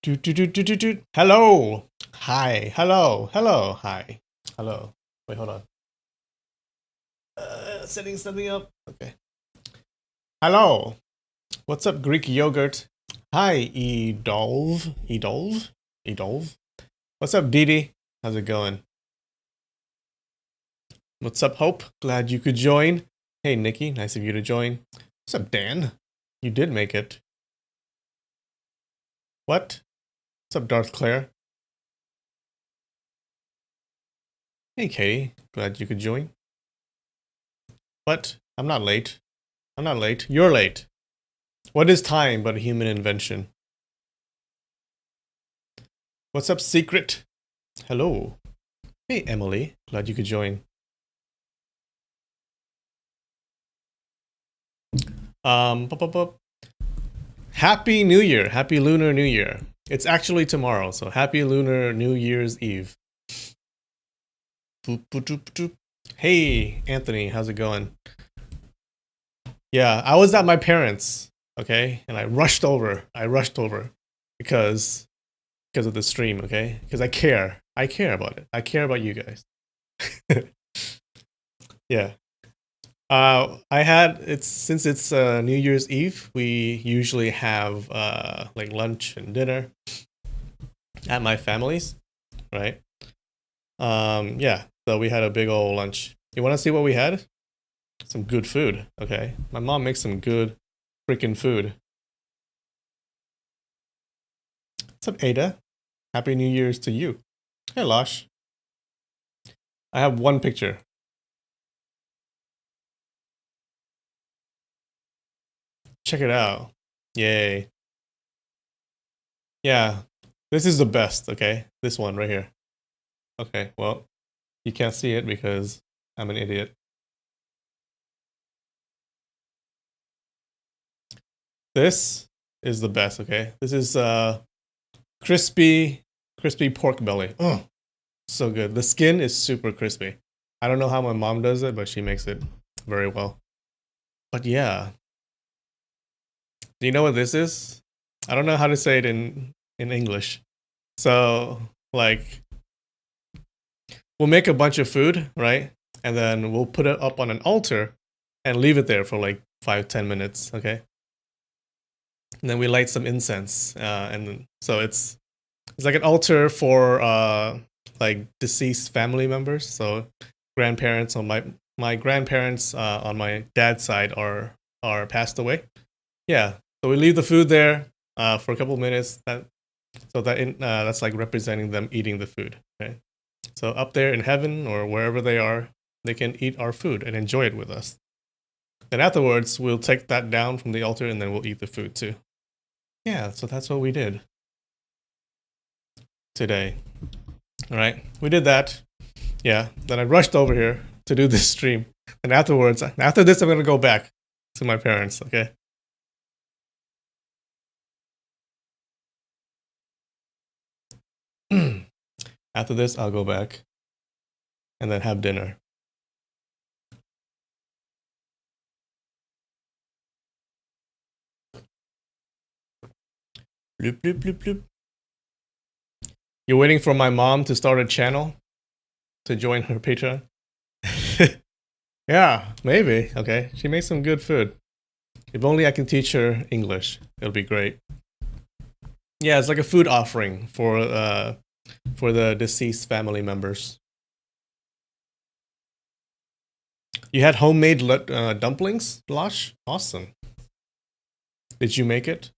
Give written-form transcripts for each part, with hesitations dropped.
Hello. Hi. Hello. Hello. Hi. Hello. Wait, hold on. Setting something up. Okay. Hello. What's up, Greek yogurt? Hi, Edolv. Edolv? Edolv? What's up, Didi? How's it going? What's up, Hope? Glad you could join. Hey, Nikki. Nice of you to join. What's up, Dan? You did make it. What? What's up, Darth Claire? Hey, Katie. Glad you could join. What? I'm not late. I'm not late. You're late. What is time but a human invention? What's up, Secret? Hello. Hey, Emily. Glad you could join. Pop, pop, pop. Happy New Year. Happy Lunar New Year. It's actually tomorrow, so happy Lunar New Year's Eve. Boop, boop, boop, boop. Hey, Anthony. How's it going? Yeah, I was at my parents', okay? And I rushed over. Because of the stream, okay? Because I care. I care about it. I care about you guys. Yeah. I had it's since it's New Year's Eve, we usually have like lunch and dinner at my family's, right? Yeah. So we had a big old lunch. You want to see what we had? Some good food, okay? My mom makes some good freaking food. What's up, Ada? Happy New Year's to you. Hey, Losh. I have one picture. Check it out. Yay. Yeah. This is the best, okay? This one right here. Okay, well, you can't see it because I'm an idiot. This is the best, okay? This is crispy pork belly. Oh, so good. The skin is super crispy. I don't know how my mom does it, but she makes it very well. But yeah, do you know what this is? I don't know how to say it in English. So, like, we'll make a bunch of food, right? And then we'll put it up on an altar and leave it there for like 5-10 minutes, okay? And then we light some incense, and so it's like an altar for like deceased family members. So grandparents on my grandparents on my dad's side are passed away. Yeah, so we leave the food there for a couple of minutes. That's like representing them eating the food. Okay, so up there in heaven or wherever they are, they can eat our food and enjoy it with us. Then afterwards, we'll take that down from the altar and then we'll eat the food too. Yeah, so that's what we did today. All right, we did that. Yeah, then I rushed over here to do this stream. And afterwards, after this, I'm going to go back to my parents, okay? After this, I'll go back and then have dinner. Bloop, bloop, bloop, bloop. You're waiting for my mom to start a channel to join her Patreon? Yeah, maybe. Okay, she makes some good food. If only I can teach her English, it'll be great. Yeah, it's like a food offering for the deceased family members. You had homemade dumplings, Losh? Awesome. Did you make it?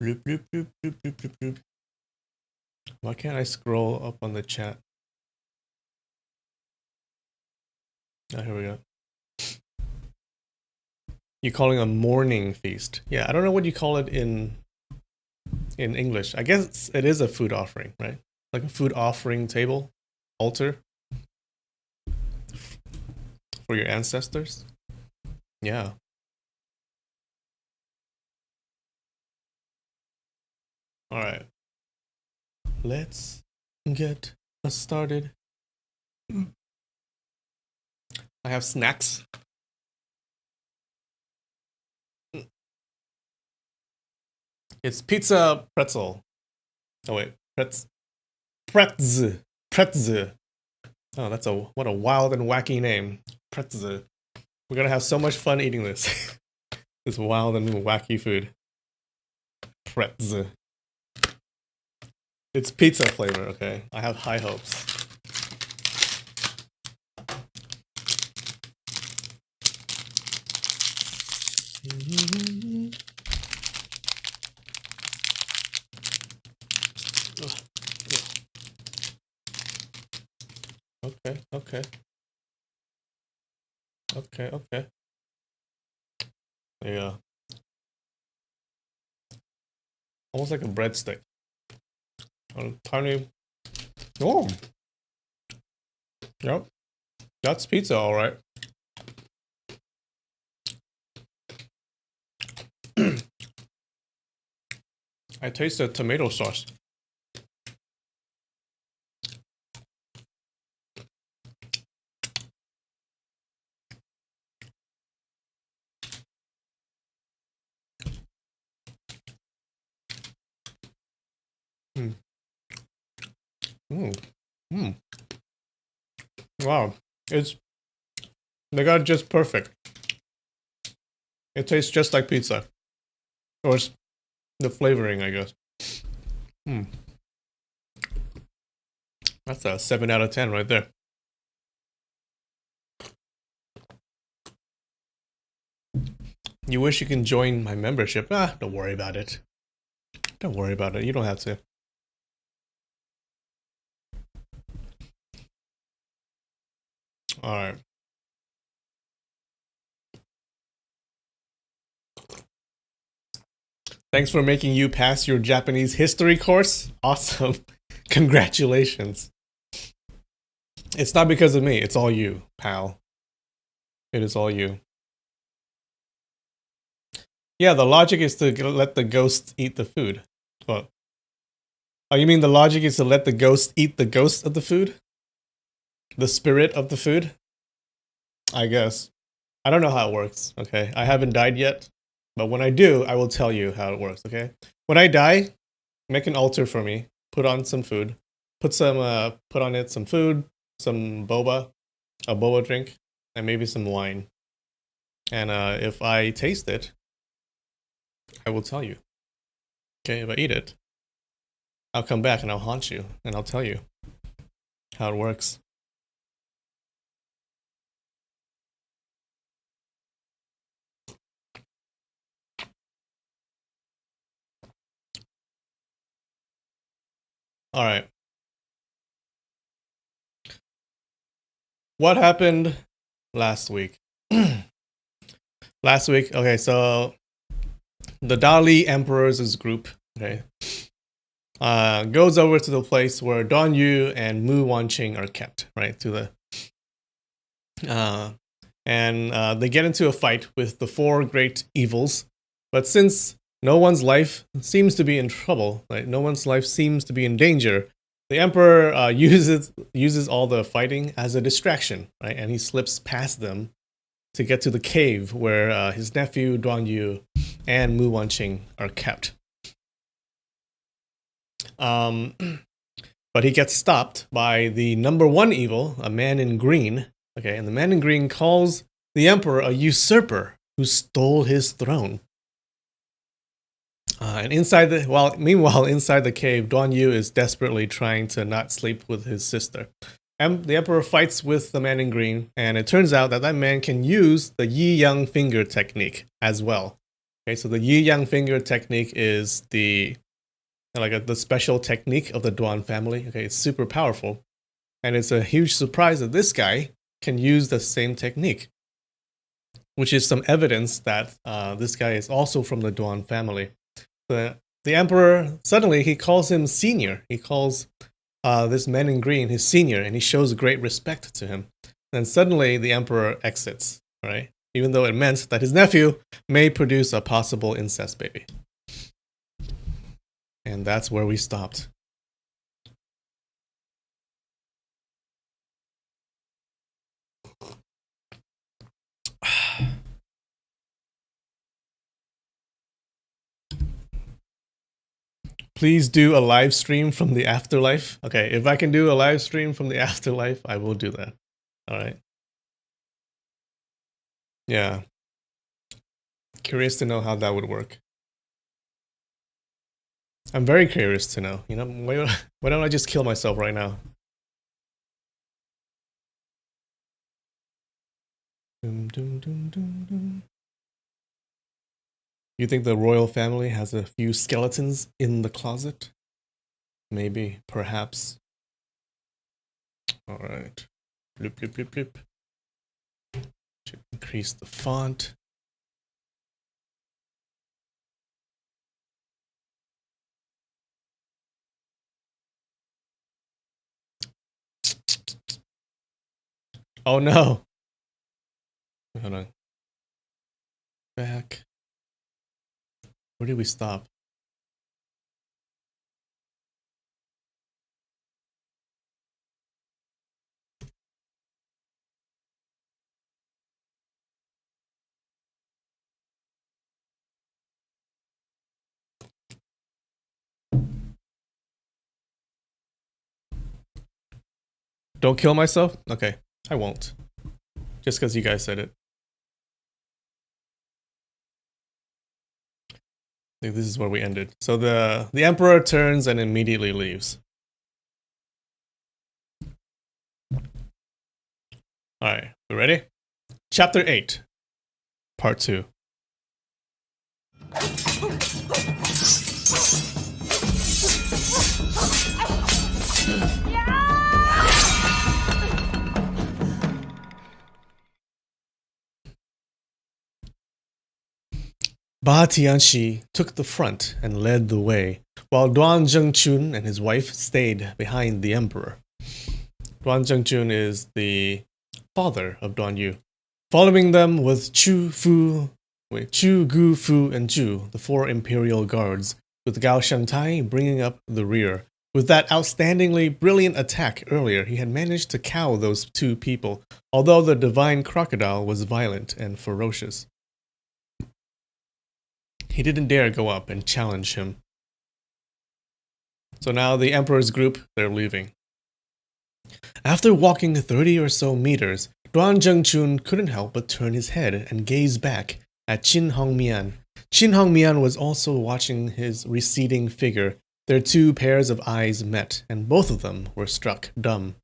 Bloop, bloop, bloop, bloop, bloop, bloop, bloop. Why can't I scroll up on the chat? Oh, here we go. You're calling a morning feast. Yeah, I don't know what you call it in English. I guess it is a food offering, right? Like a food offering table, altar for your ancestors. Yeah. All right. Let's get us started. I have snacks. It's pizza pretzel. Oh wait, pretzel. Pretzel. Oh, that's what a wild and wacky name. Pretzel. We're gonna have so much fun eating this. This wild and wacky food. Pretzel. It's pizza flavor, okay? I have high hopes. Okay, okay. Okay, okay. Yeah. Almost like a breadstick. Tiny. Oh. Yep. That's pizza, alright. I taste the tomato sauce. Mm. Mm. Mm. Wow. They got it just perfect. It tastes just like pizza. Or it's the flavoring, I guess. Hmm. That's a 7 out of 10 right there. You wish you can join my membership? Ah, don't worry about it. Don't worry about it. You don't have to. Alright. Thanks for making you pass your Japanese history course. Awesome. Congratulations. It's not because of me. It's all you, pal. It is all you. Yeah, the logic is to let the ghost eat the food. What? Oh, you mean the logic is to let the ghost eat the ghost of the food? The spirit of the food? I guess. I don't know how it works, okay? I haven't died yet, but when I do, I will tell you how it works, okay? When I die, make an altar for me, put on some food, put on it some food, some boba, a boba drink, and maybe some wine. And if I taste it, I will tell you. Okay, if I eat it, I'll come back and I'll haunt you and I'll tell you how it works. All right. What happened last week? Last week, okay, so the Dali Emperors' group, okay, goes over to the place where Don Yu and Mu Wanqing are kept, right? And they get into a fight with the four great evils. But since no one's life seems to be in trouble, right? No one's life seems to be in danger. The emperor uses all the fighting as a distraction, right? And he slips past them to get to the cave where his nephew Duan Yu and Mu Wanqing are kept. But he gets stopped by the number one evil, a man in green. Okay, and the man in green calls the emperor a usurper who stole his throne. And meanwhile, inside the cave, Duan Yu is desperately trying to not sleep with his sister. And the emperor fights with the man in green, and it turns out that man can use the Yi Yang finger technique as well. Okay, so the Yi Yang finger technique is the special technique of the Duan family. Okay, it's super powerful, and it's a huge surprise that this guy can use the same technique, which is some evidence that this guy is also from the Duan family. The emperor suddenly he calls him senior. He calls this man in green his senior, and he shows great respect to him. And suddenly the emperor exits, right? Even though it meant that his nephew may produce a possible incest baby. And that's where we stopped. Please do a live stream from the afterlife. Okay, if I can do a live stream from the afterlife, I will do that. All right. Yeah. Curious to know how that would work. I'm very curious to know. You know, why don't I just kill myself right now? Dum, dum, dum, dum, dum. You think the royal family has a few skeletons in the closet? Maybe, perhaps. All right. Bloop, bloop, bloop, bloop. Should increase the font. Oh no. Hold on. Back. Where did we stop? Don't kill myself? Okay, I won't. Just because you guys said it. I think this is where we ended. So the emperor turns and immediately leaves. Alright, we ready? Chapter 8, Part 2. Ba Tianxi took the front and led the way, while Duan Zhengchun and his wife stayed behind the emperor. Duan Zhengchun is the father of Duan Yu. Following them was Chu, Gu, Fu, and Zhu, the 4 imperial guards, with Gao Shengtai bringing up the rear. With that outstandingly brilliant attack earlier, he had managed to cow those 2 people, although the divine crocodile was violent and ferocious. He didn't dare go up and challenge him. So now the emperor's group, they're leaving. After walking 30 or so meters, Duan Zhengchun couldn't help but turn his head and gaze back at Qin Hongmian. Qin Hongmian was also watching his receding figure. Their 2 pairs of eyes met, and both of them were struck dumb.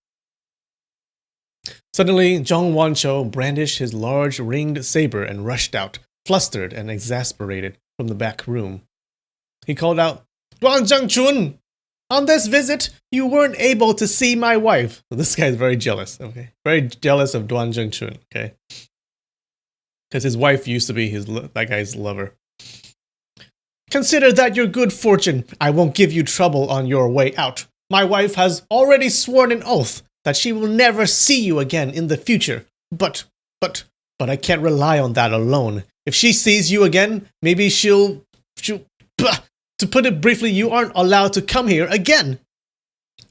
Suddenly, Zhang Wanchou brandished his large ringed saber and rushed out, flustered and exasperated, from the back room. He called out, "Duan Zhengchun! On this visit, you weren't able to see my wife." So this guy's very jealous, okay? Very jealous of Duan Zhengchun, okay? Because his wife used to be that guy's lover. "Consider that your good fortune. I won't give you trouble on your way out. My wife has already sworn an oath that she will never see you again in the future. But I can't rely on that alone. If she sees you again, maybe she'll... To put it briefly, you aren't allowed to come here again."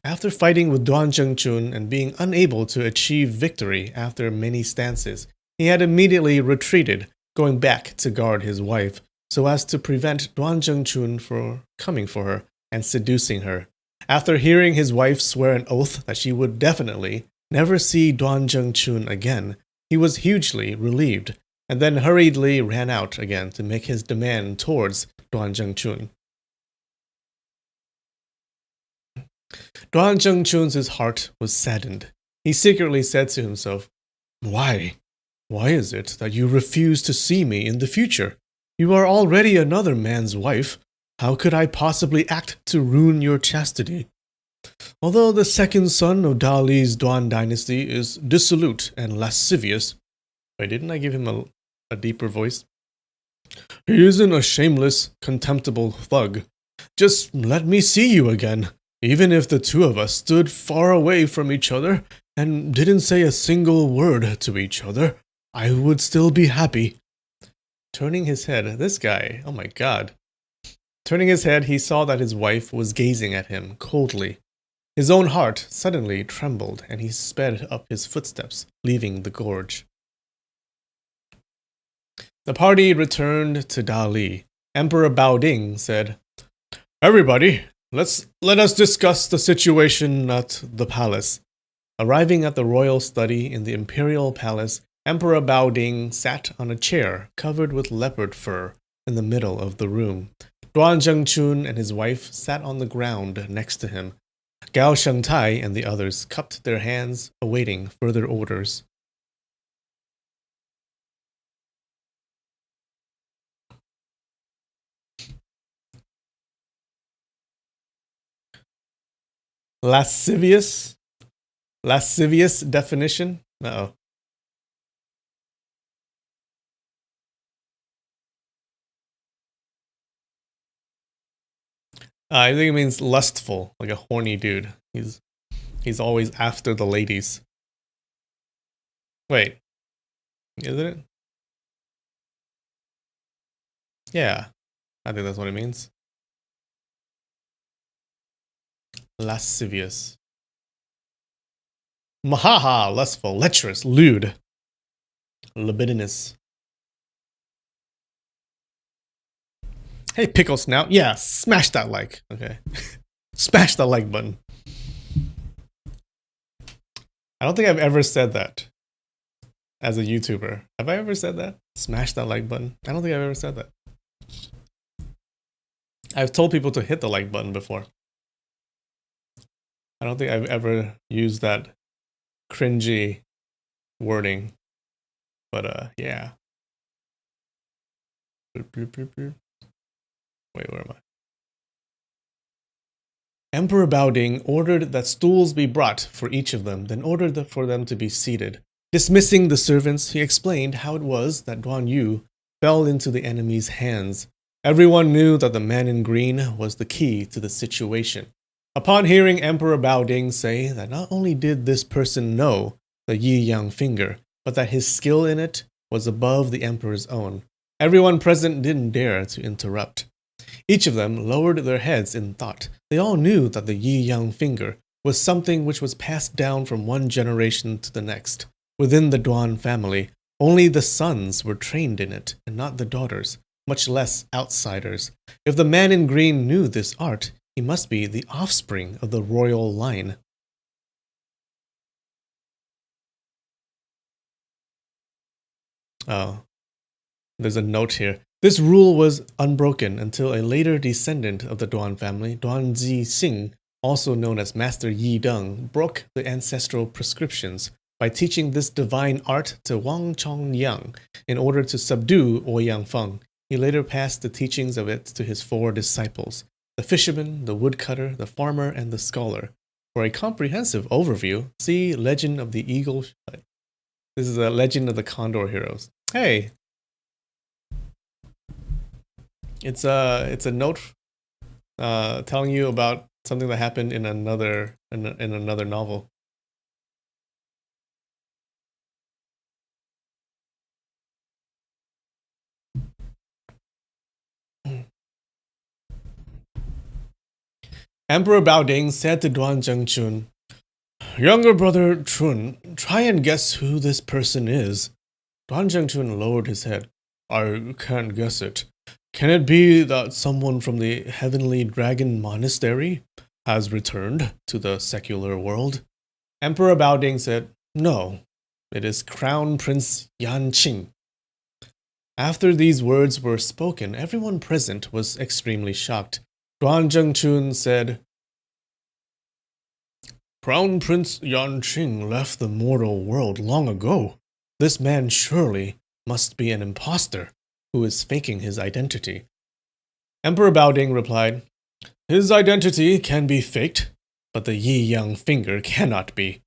After fighting with Duan Zhengchun and being unable to achieve victory after many stances, he had immediately retreated, going back to guard his wife, so as to prevent Duan Zhengchun from coming for her and seducing her. After hearing his wife swear an oath that she would definitely never see Duan Zhengchun again, he was hugely relieved, and then hurriedly ran out again to make his demand towards Duan Zhengchun. Duan Zhengchun's heart was saddened. He secretly said to himself, Why? Why is it that you refuse to see me in the future? You are already another man's wife. How could I possibly act to ruin your chastity? Although the second son of Dali's Duan dynasty is dissolute and lascivious..." Wait, didn't I give him a deeper voice? "He isn't a shameless, contemptible thug. Just let me see you again. Even if the 2 of us stood far away from each other and didn't say a single word to each other, I would still be happy." Turning his head, this guy, oh my god. Turning his head, he saw that his wife was gazing at him coldly. His own heart suddenly trembled, and he sped up his footsteps, leaving the gorge. The party returned to Dali. Emperor Baoding said, "Everybody, Let us discuss the situation at the palace. Arriving at the royal study in the imperial palace, Emperor Baoding sat on a chair covered with leopard fur in the middle of the room. Duan Zhengchun and his wife sat on the ground next to him. Gao Shengtai and the others cupped their hands, awaiting further orders. Lascivious? Lascivious definition? Uh-oh. I think it means lustful, like a horny dude. He's always after the ladies. Wait, isn't it? Yeah, I think that's what it means. Lascivious. Mahaha, lustful, lecherous, lewd, libidinous. Hey, pickle snout. Yeah, smash that like. Okay. Smash that like button. I don't think I've ever said that as a YouTuber. Have I ever said that? Smash that like button. I don't think I've ever said that. I've told people to hit the like button before. I don't think I've ever used that cringy wording. But yeah. Wait, where am I? Emperor Baoding ordered that stools be brought for each of them, then ordered for them to be seated. Dismissing the servants, he explained how it was that Duan Yu fell into the enemy's hands. Everyone knew that the man in green was the key to the situation. Upon hearing Emperor Baoding say that not only did this person know the Yi Yang finger, but that his skill in it was above the emperor's own, everyone present didn't dare to interrupt. Each of them lowered their heads in thought. They all knew that the Yi Yang finger was something which was passed down from one generation to the next. Within the Duan family, only the sons were trained in it, and not the daughters, much less outsiders. If the man in green knew this art, he must be the offspring of the royal line. Oh, there's a note here. This rule was unbroken until a later descendant of the Duan family, Duan Zixing, also known as Master Yi Deng, broke the ancestral prescriptions by teaching this divine art to Wang Chongyang in order to subdue Ouyang Feng. He later passed the teachings of it to his 4 disciples, the fisherman, the woodcutter, the farmer, and the scholar. For a comprehensive overview, see Legend of the Eagle. This is a Legend of the Condor Heroes. Hey! It's a note telling you about something that happened in another novel. Emperor Baoding said to Duan Zhengchun, "Younger brother Chun, try and guess who this person is." Duan Zhengchun lowered his head. "I can't guess it. Can it be that someone from the Heavenly Dragon Monastery has returned to the secular world?" Emperor Baoding said, "No, it is Crown Prince Yan Qing." After these words were spoken, everyone present was extremely shocked. Duan Zhengchun said, "Crown Prince Yan Qing left the mortal world long ago. This man surely must be an impostor who is faking his identity." Emperor Baoding replied, "His identity can be faked, but the Yi Yang finger cannot be.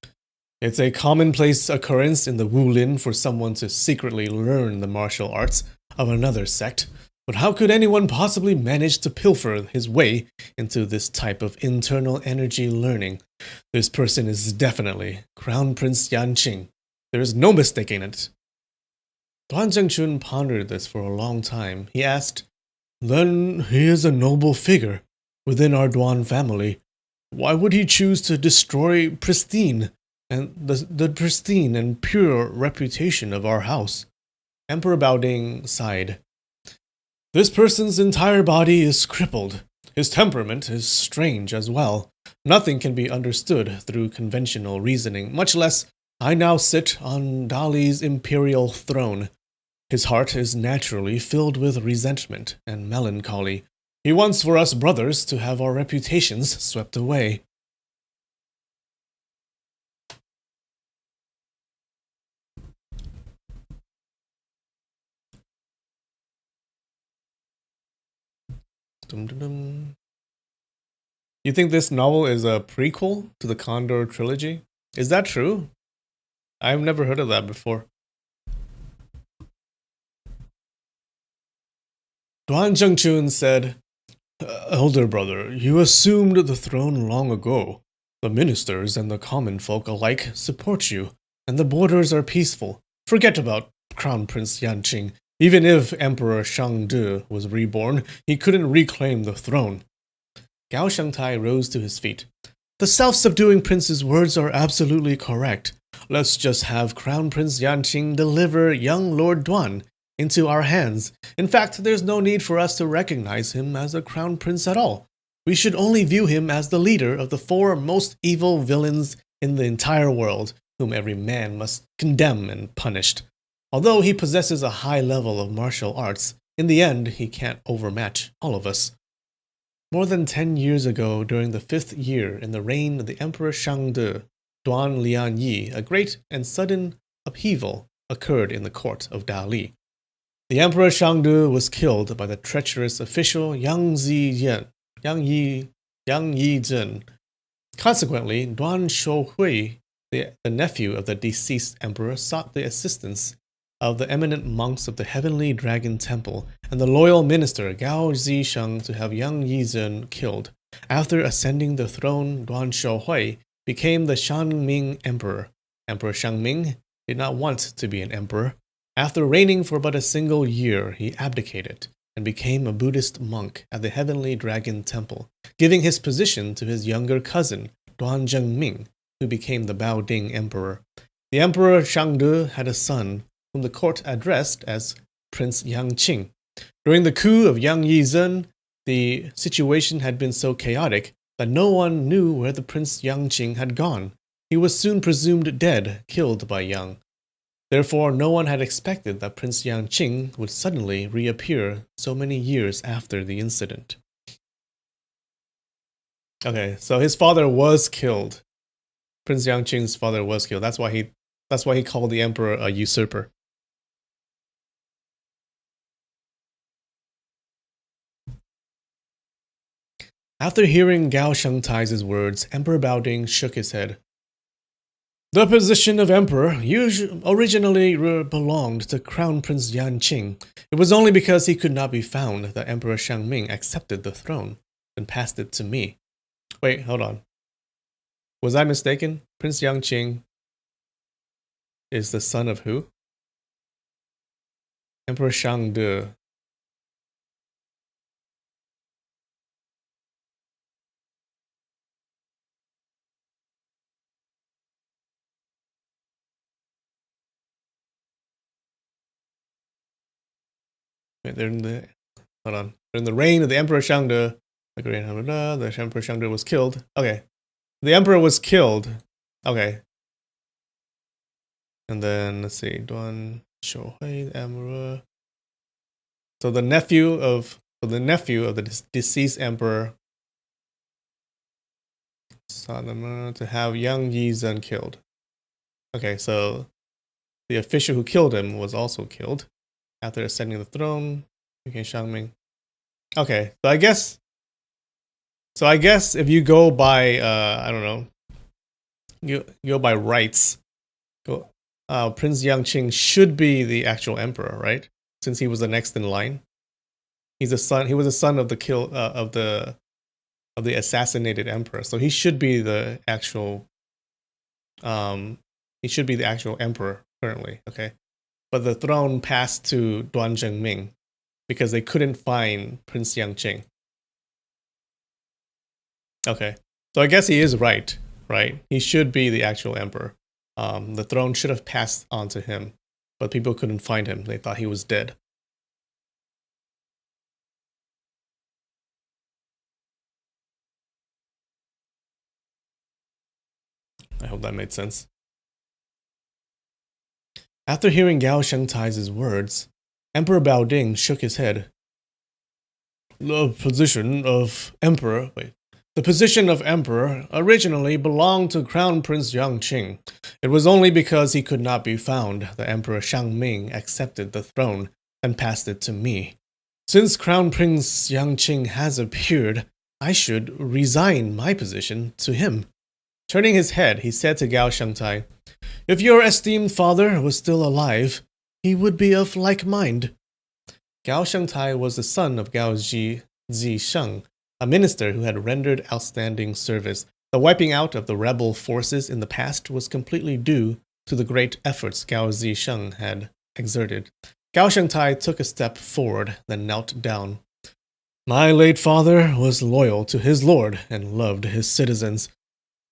It's a commonplace occurrence in the Wulin for someone to secretly learn the martial arts of another sect, but how could anyone possibly manage to pilfer his way into this type of internal energy learning? This person is definitely Crown Prince Yan Qing. There is no mistaking it." Duan Zhengchun pondered this for a long time. He asked, "Then he is a noble figure within our Duan family. Why would he choose to destroy pristine and the pristine and pure reputation of our house?" Emperor Baoding sighed. "This person's entire body is crippled. His temperament is strange as well. Nothing can be understood through conventional reasoning, much less I now sit on Dali's imperial throne. His heart is naturally filled with resentment and melancholy. He wants for us brothers to have our reputations swept away. Dum, dum, dum. You think this novel is a prequel to the Condor trilogy? Is that true? I've never heard of that before. Duan Zhengchun said, Elder brother, you assumed the throne long ago. The ministers and the common folk alike support you, and the borders are peaceful. Forget about Crown Prince Yanqing. Even if Emperor Shangde was reborn, he couldn't reclaim the throne. Gao Shengtai rose to his feet. The self-subduing prince's words are absolutely correct. Let's just have Crown Prince Yanqing deliver young Lord Duan into our hands. In fact, there's no need for us to recognize him as a crown prince at all. We should only view him as the leader of the 4 most evil villains in the entire world, whom every man must condemn and punish. Although he possesses a high level of martial arts, in the end he can't overmatch all of us. More than 10 years ago, during the 5th year in the reign of the Emperor Shangde, Duan Lianyi, a great and sudden upheaval occurred in the court of Dali. The Emperor Shangde was killed by the treacherous official Yang Yizhen. Consequently, Duan Shouhui, the nephew of the deceased emperor, sought the assistance of the eminent monks of the Heavenly Dragon Temple and the loyal minister Gao Zisheng to have Yang Yizhen killed. After ascending the throne, Duan Shouhui became the Shangming emperor. Emperor Shangming did not want to be an emperor. After reigning for but a single year, he abdicated and became a Buddhist monk at the Heavenly Dragon Temple, giving his position to his younger cousin, Duan Zhengming, who became the Baoding emperor. The Emperor Shangde had a son, whom the court addressed as Prince Yangqing. During the coup of Yang Yizhen, the situation had been so chaotic that no one knew where the Prince Yangqing had gone. He was soon presumed dead, killed by Yang. Therefore, no one had expected that Prince Yangqing would suddenly reappear so many years after the incident. Okay, so his father was killed. Prince Yangqing's father was killed. That's why he called the emperor a usurper. After hearing Gao Shengtai's words, Emperor Baoding shook his head. The position of emperor originally belonged to Crown Prince Yanqing. It was only because he could not be found that Emperor Shangming accepted the throne and passed it to me. Wait, hold on. Was I mistaken? Prince Yangqing is the son of who? Emperor Shangde. They're in the hold on. They're in the reign of the Emperor Shangde. The Emperor Shangde was killed. Okay. The Emperor was killed. Okay. And then let's see. Duan Shouhui, the Emperor. So the nephew of the deceased emperor sought to have Yang Yizhen killed. Okay, so the official who killed him was also killed after ascending the throne. Became Shangming. Okay, so I guess if you go by I don't know, you go by rights, Prince Yangqing should be the actual emperor, right? Since he was the next in line. He was a son of the assassinated emperor. So he should be the actual emperor currently, okay? But the throne passed to Duan Zhengming because they couldn't find Prince Yangqing. Okay. So I guess he is right? He should be the actual emperor. The throne should have passed on to him, but people couldn't find him. They thought he was dead. I hope that made sense. After hearing Gao Shengtai's words, Emperor Baoding shook his head. The position of emperor originally belonged to Crown Prince Yang Qing. It was only because he could not be found that Emperor Shangming accepted the throne and passed it to me. Since Crown Prince Yang Qing has appeared, I should resign my position to him. Turning his head, he said to Gao Shengtai, if your esteemed father was still alive, he would be of like mind. Gao Shengtai was the son of Gao Zisheng, a minister who had rendered outstanding service. The wiping out of the rebel forces in the past was completely due to the great efforts Gao Zisheng had exerted. Gao Shengtai took a step forward, then knelt down. My late father was loyal to his lord and loved his citizens.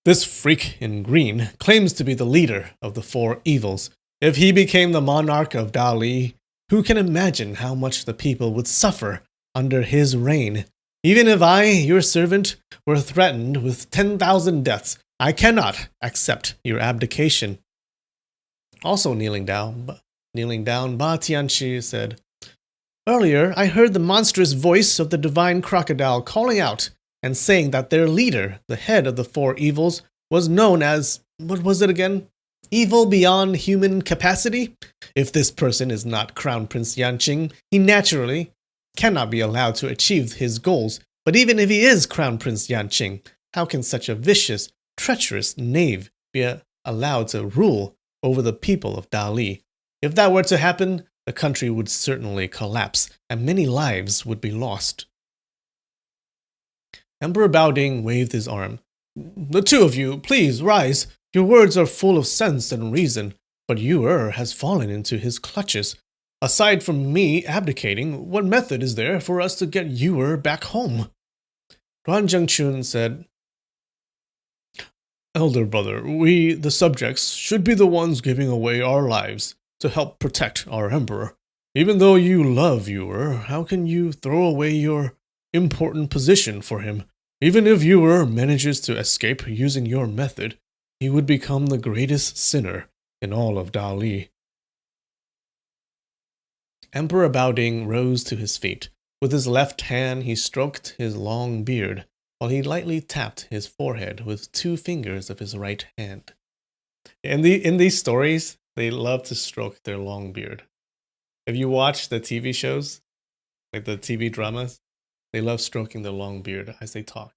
This freak in green claims to be the leader of the four evils. If he became the monarch of Dali, who can imagine how much the people would suffer under his reign? Even if I, your servant, were threatened with 10,000 deaths, I cannot accept your abdication. Also kneeling down, Ba Tianchi said, earlier, I heard the monstrous voice of the divine crocodile calling out and saying that their leader, the head of the four evils, was known as, what was it again? Evil beyond human capacity? If this person is not Crown Prince Yanqing, he naturally cannot be allowed to achieve his goals. But even if he is Crown Prince Yanqing, how can such a vicious, treacherous knave be allowed to rule over the people of Dali? If that were to happen, the country would certainly collapse, and many lives would be lost. Emperor Baoding waved his arm. The two of you, please rise. Your words are full of sense and reason, but Yu has fallen into his clutches. Aside from me abdicating, what method is there for us to get Yu back home? Guan Zhengchun said, Elder brother, we, the subjects, should be the ones giving away our lives to help protect our emperor. Even though you love Yu, how can you throw away your important position for him? Even if Yu manages to escape using your method, he would become the greatest sinner in all of Dali. Emperor Baoding rose to his feet. With his left hand, he stroked his long beard, while he lightly tapped his forehead with 2 fingers of his right hand. In these stories, they love to stroke their long beard. If you watch the TV shows, like the TV dramas, they love stroking their long beard as they talk,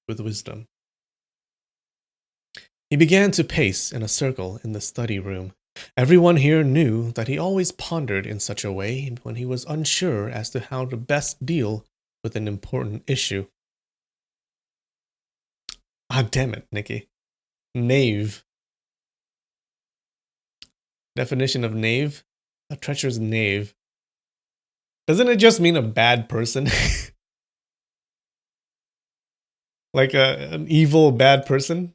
with wisdom. He began to pace in a circle in the study room. Everyone here knew that he always pondered in such a way when he was unsure as to how to best deal with an important issue. Ah, damn it, Nikki. Knave. Definition of knave? A treacherous knave. Doesn't it just mean a bad person? Like an evil, bad person?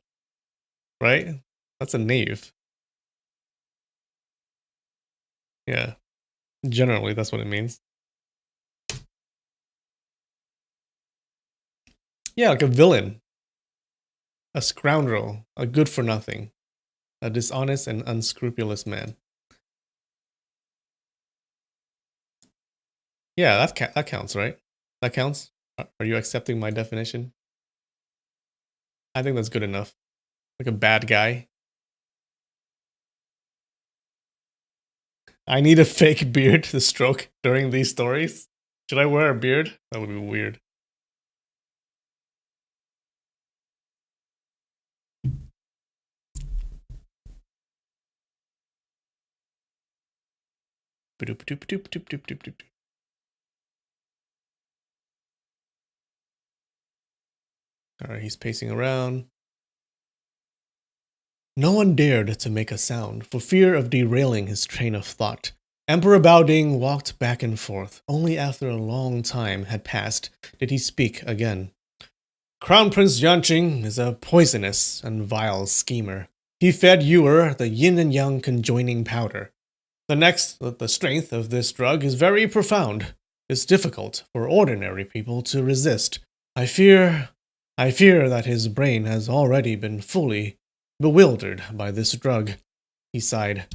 Right? That's a knave. Yeah. Generally, that's what it means. Yeah, like a villain. A scoundrel. A good-for-nothing. A dishonest and unscrupulous man. Yeah, that counts, right? That counts? Are you accepting my definition? I think that's good enough. Like a bad guy. I need a fake beard to stroke during these stories. Should I wear a beard? That would be weird. Alright, he's pacing around. No one dared to make a sound, for fear of derailing his train of thought. Emperor Baoding walked back and forth. Only after a long time had passed did he speak again. Crown Prince Yanqing is a poisonous and vile schemer. He fed Yu the yin and yang conjoining powder. The strength of this drug is very profound. It's difficult for ordinary people to resist. I fear that his brain has already been fully bewildered by this drug. He sighed.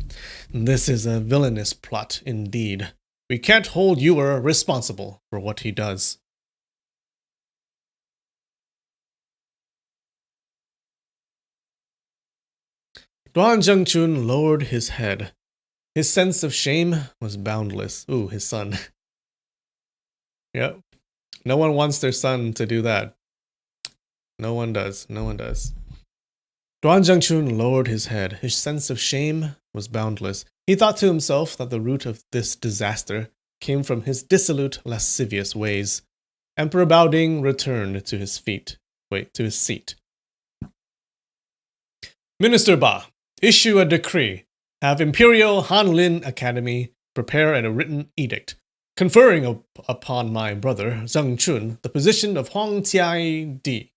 This is a villainous plot indeed. We can't hold Yuer responsible for what he does. Duan Zhengchun lowered his head. His sense of shame was boundless. Ooh, his son. Yep. No one wants their son to do that. No one does. No one does. Duan Zhengchun lowered his head. His sense of shame was boundless. He thought to himself that the root of this disaster came from his dissolute, lascivious ways. Emperor Baoding returned to his seat. Minister Ba, issue a decree. Have Imperial Hanlin Academy prepare a written edict, conferring upon my brother, Zheng Chun, the position of Huang Tiai Di,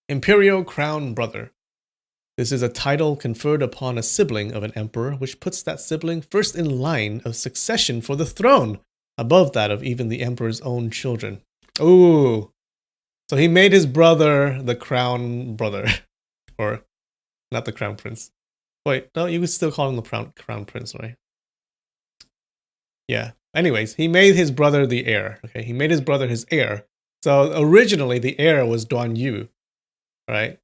Imperial Crown Brother. This is a title conferred upon a sibling of an emperor, which puts that sibling first in line of succession for the throne, above that of even the emperor's own children. Ooh. So he made his brother the crown brother. Or, not the crown prince. Wait, no, you would still call him the crown prince, right? Yeah. Anyways, he made his brother the heir. Okay, he made his brother his heir. So originally the heir was Duan Yu, right?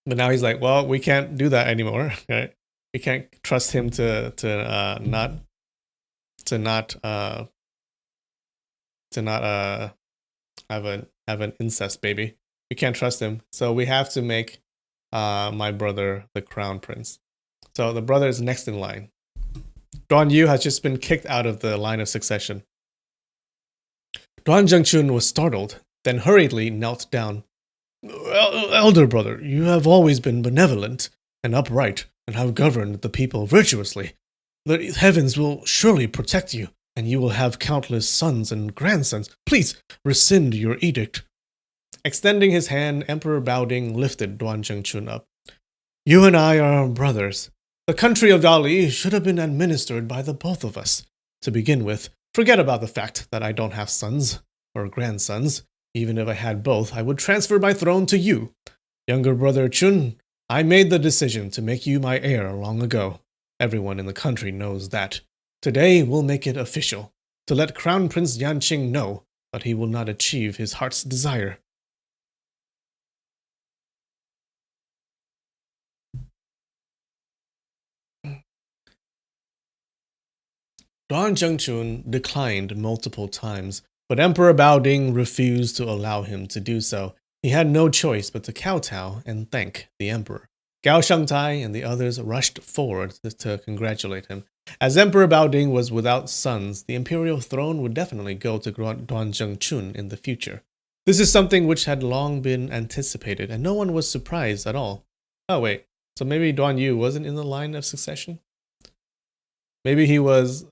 But now he's like, well, we can't do that anymore, right? We can't trust him to not have an incest baby. We can't trust him, so we have to make my brother the crown prince. So the brother is next in line. Duan Yu has just been kicked out of the line of succession. Duan Zhengchun was startled, then hurriedly knelt down. Elder brother, you have always been benevolent and upright, and have governed the people virtuously. The heavens will surely protect you, and you will have countless sons and grandsons. Please rescind your edict. Extending his hand, Emperor Baoding lifted Duan Zhengchun up. You and I are brothers. The country of Dali should have been administered by the both of us. To begin with, forget about the fact that I don't have sons or grandsons. Even if I had both, I would transfer my throne to you. Younger brother Chun, I made the decision to make you my heir long ago. Everyone in the country knows that. Today we'll make it official, to let Crown Prince Yanqing know that he will not achieve his heart's desire. Duan Zhengchun declined multiple times, but Emperor Baoding refused to allow him to do so. He had no choice but to kowtow and thank the emperor. Gao Shangtai and the others rushed forward to congratulate him. As Emperor Baoding was without sons, the imperial throne would definitely go to Duan Zhengchun in the future. This is something which had long been anticipated, and no one was surprised at all. Oh wait, so maybe Duan Yu wasn't in the line of succession? Maybe he was just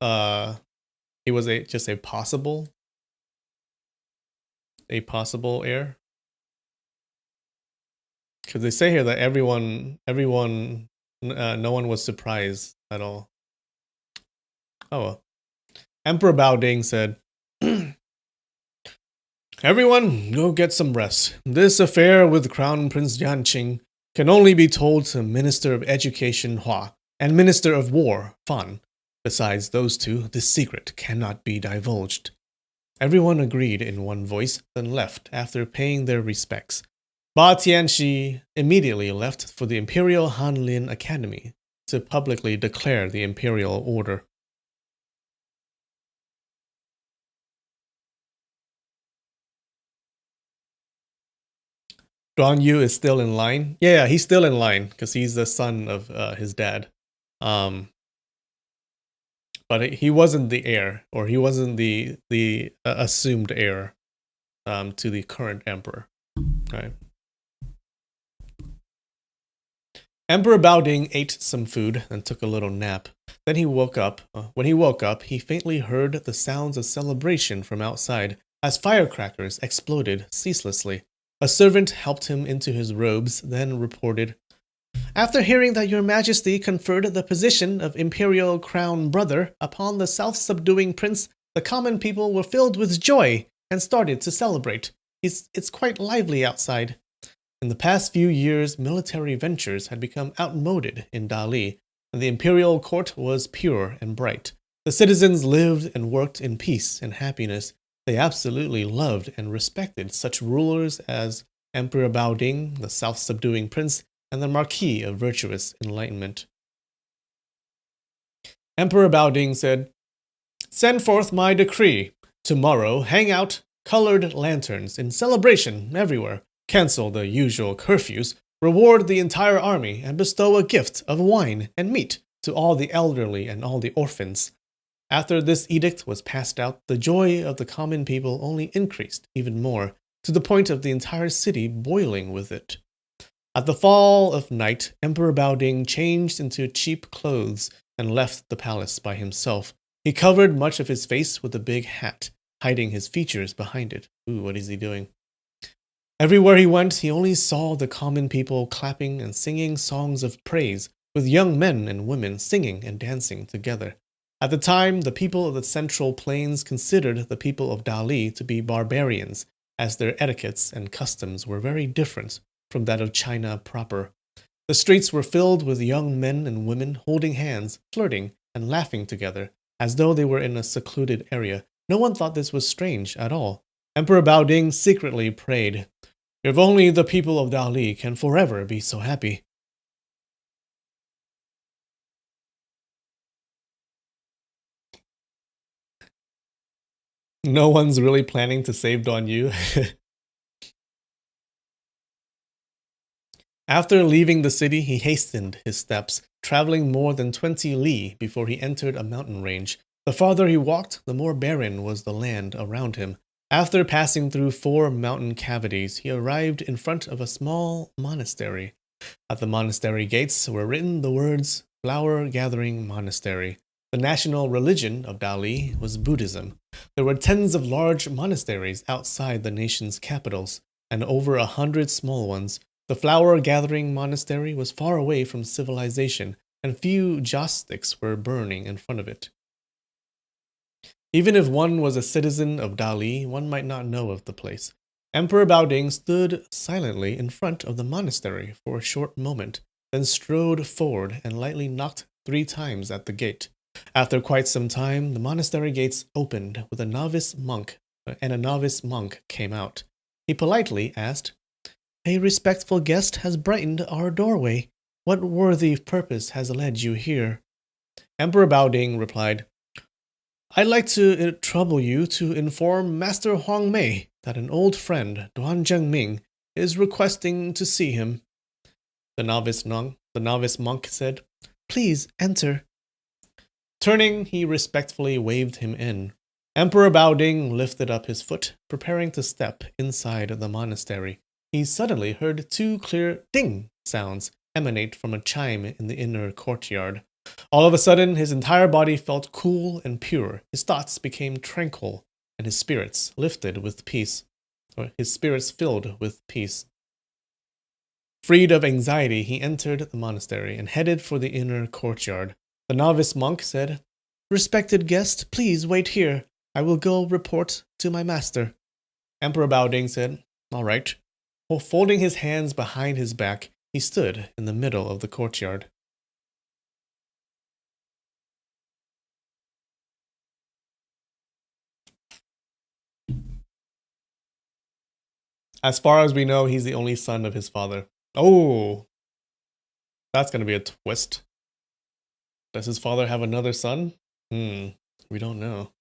a possible heir. Because they say here that no one was surprised at all. Oh well. Emperor Baoding said, Everyone, go get some rest. This affair with Crown Prince Yanqing can only be told to Minister of Education Hua and Minister of War Fan. Besides those two, this secret cannot be divulged. Everyone agreed in one voice, then left after paying their respects. Ba Tianxi immediately left for the Imperial Hanlin Academy to publicly declare the imperial order. Duan Yu is still in line? Yeah, he's still in line because he's the son of his dad. But he wasn't the heir, or he wasn't the assumed heir to the current emperor. Right. Emperor Baoding ate some food and took a little nap. Then he woke up. When he woke up, he faintly heard the sounds of celebration from outside as firecrackers exploded ceaselessly. A servant helped him into his robes, then reported, After hearing that your majesty conferred the position of imperial crown brother upon the self-subduing prince, the common people were filled with joy and started to celebrate. It's quite lively outside. In the past few years, military ventures had become outmoded in Dali, and the imperial court was pure and bright. The citizens lived and worked in peace and happiness. They absolutely loved and respected such rulers as Emperor Baoding, the self-subduing prince, and the Marquis of Virtuous Enlightenment. Emperor Baoding said, "Send forth my decree. Tomorrow, hang out colored lanterns in celebration everywhere. Cancel the usual curfews, reward the entire army, and bestow a gift of wine and meat to all the elderly and all the orphans." After this edict was passed out, the joy of the common people only increased even more, to the point of the entire city boiling with it. At the fall of night, Emperor Baoding changed into cheap clothes and left the palace by himself. He covered much of his face with a big hat, hiding his features behind it. Ooh, what is he doing? Everywhere he went, he only saw the common people clapping and singing songs of praise, with young men and women singing and dancing together. At the time, the people of the Central Plains considered the people of Dali to be barbarians, as their etiquettes and customs were very different from that of China proper. The streets were filled with young men and women holding hands, flirting, and laughing together, as though they were in a secluded area. No one thought this was strange at all. Emperor Baoding secretly prayed, "If only the people of Dali can forever be so happy." No one's really planning to save Don Yu. After leaving the city, he hastened his steps, traveling more than 20 li before he entered a mountain range. The farther he walked, the more barren was the land around him. After passing through 4 mountain cavities, he arrived in front of a small monastery. At the monastery gates were written the words, "Flower Gathering Monastery." The national religion of Dali was Buddhism. There were tens of large monasteries outside the nation's capitals, and over 100 small ones. The flower-gathering monastery was far away from civilization, and few joss sticks were burning in front of it. Even if one was a citizen of Dali, one might not know of the place. Emperor Baoding stood silently in front of the monastery for a short moment, then strode forward and lightly knocked 3 times at the gate. After quite some time, the monastery gates opened with a novice monk, and a novice monk came out. He politely asked, "A respectful guest has brightened our doorway. What worthy purpose has led you here?" Emperor Baoding replied, "I'd like to trouble you to inform Master Huang Mei that an old friend, Duan Zhengming, is requesting to see him." The novice monk said, "Please enter." Turning, he respectfully waved him in. Emperor Baoding lifted up his foot, preparing to step inside the monastery. He suddenly heard 2 clear ding sounds emanate from a chime in the inner courtyard. All of a sudden, his entire body felt cool and pure. His thoughts became tranquil, and his spirits lifted with peace. His spirits filled with peace. Freed of anxiety, he entered the monastery and headed for the inner courtyard. The novice monk said, "Respected guest, please wait here. I will go report to my master." Emperor Baoding said, "All right." Folding his hands behind his back, he stood in the middle of the courtyard. As far as we know, he's the only son of his father. Oh, that's going to be a twist. Does his father have another son? We don't know.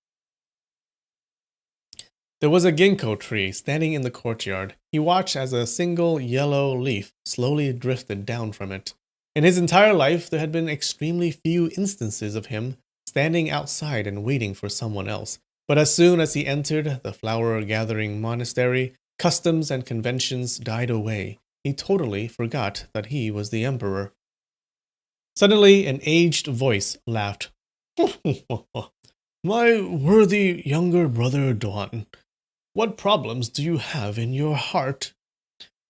There was a ginkgo tree standing in the courtyard. He watched as a single yellow leaf slowly drifted down from it. In his entire life, there had been extremely few instances of him standing outside and waiting for someone else. But as soon as he entered the flower-gathering monastery, customs and conventions died away. He totally forgot that he was the emperor. Suddenly, an aged voice laughed. "My worthy younger brother Duan, what problems do you have in your heart?"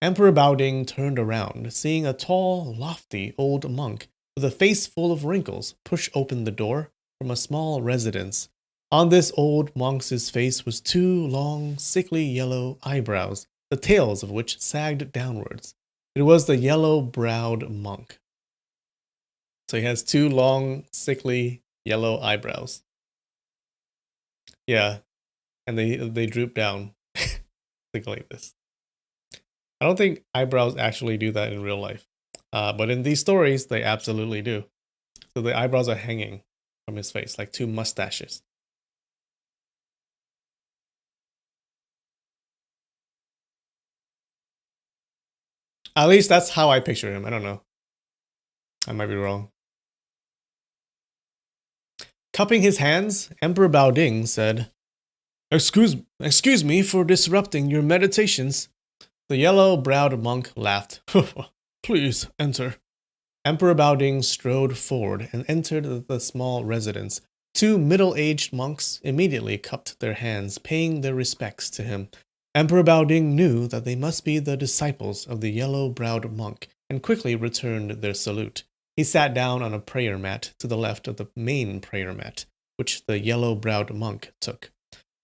Emperor Baoding turned around, seeing a tall, lofty old monk with a face full of wrinkles push open the door from a small residence. On this old monk's face was 2 long, sickly yellow eyebrows, the tails of which sagged downwards. It was the yellow-browed monk. So he has two long, sickly, yellow eyebrows. Yeah, and they droop down. Think like this. I don't think eyebrows actually do that in real life. But in these stories, they absolutely do. So the eyebrows are hanging from his face, like two mustaches. At least that's how I picture him. I don't know. I might be wrong. Cupping his hands, Emperor Baoding said, Excuse me for disrupting your meditations. The yellow-browed monk laughed. Please, enter. Emperor Baoding strode forward and entered the small residence. Two middle-aged monks immediately cupped their hands, paying their respects to him. Emperor Baoding knew that they must be the disciples of the yellow-browed monk, and quickly returned their salute. He sat down on a prayer mat to the left of the main prayer mat, which the yellow-browed monk took.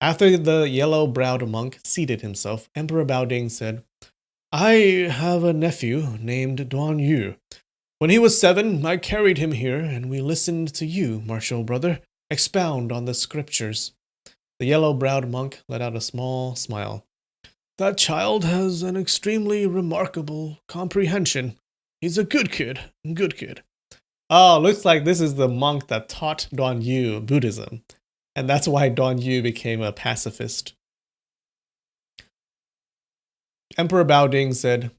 After the yellow-browed monk seated himself, Emperor Baoding said, I have a nephew named Duan Yu. When he was 7, I carried him here, and we listened to you, martial brother, expound on the scriptures. The yellow-browed monk let out a small smile. That child has an extremely remarkable comprehension. He's a good kid, good kid. Oh, looks like this is the monk that taught Duan Yu Buddhism. And that's why Duan Yu became a pacifist. Emperor Baoding said,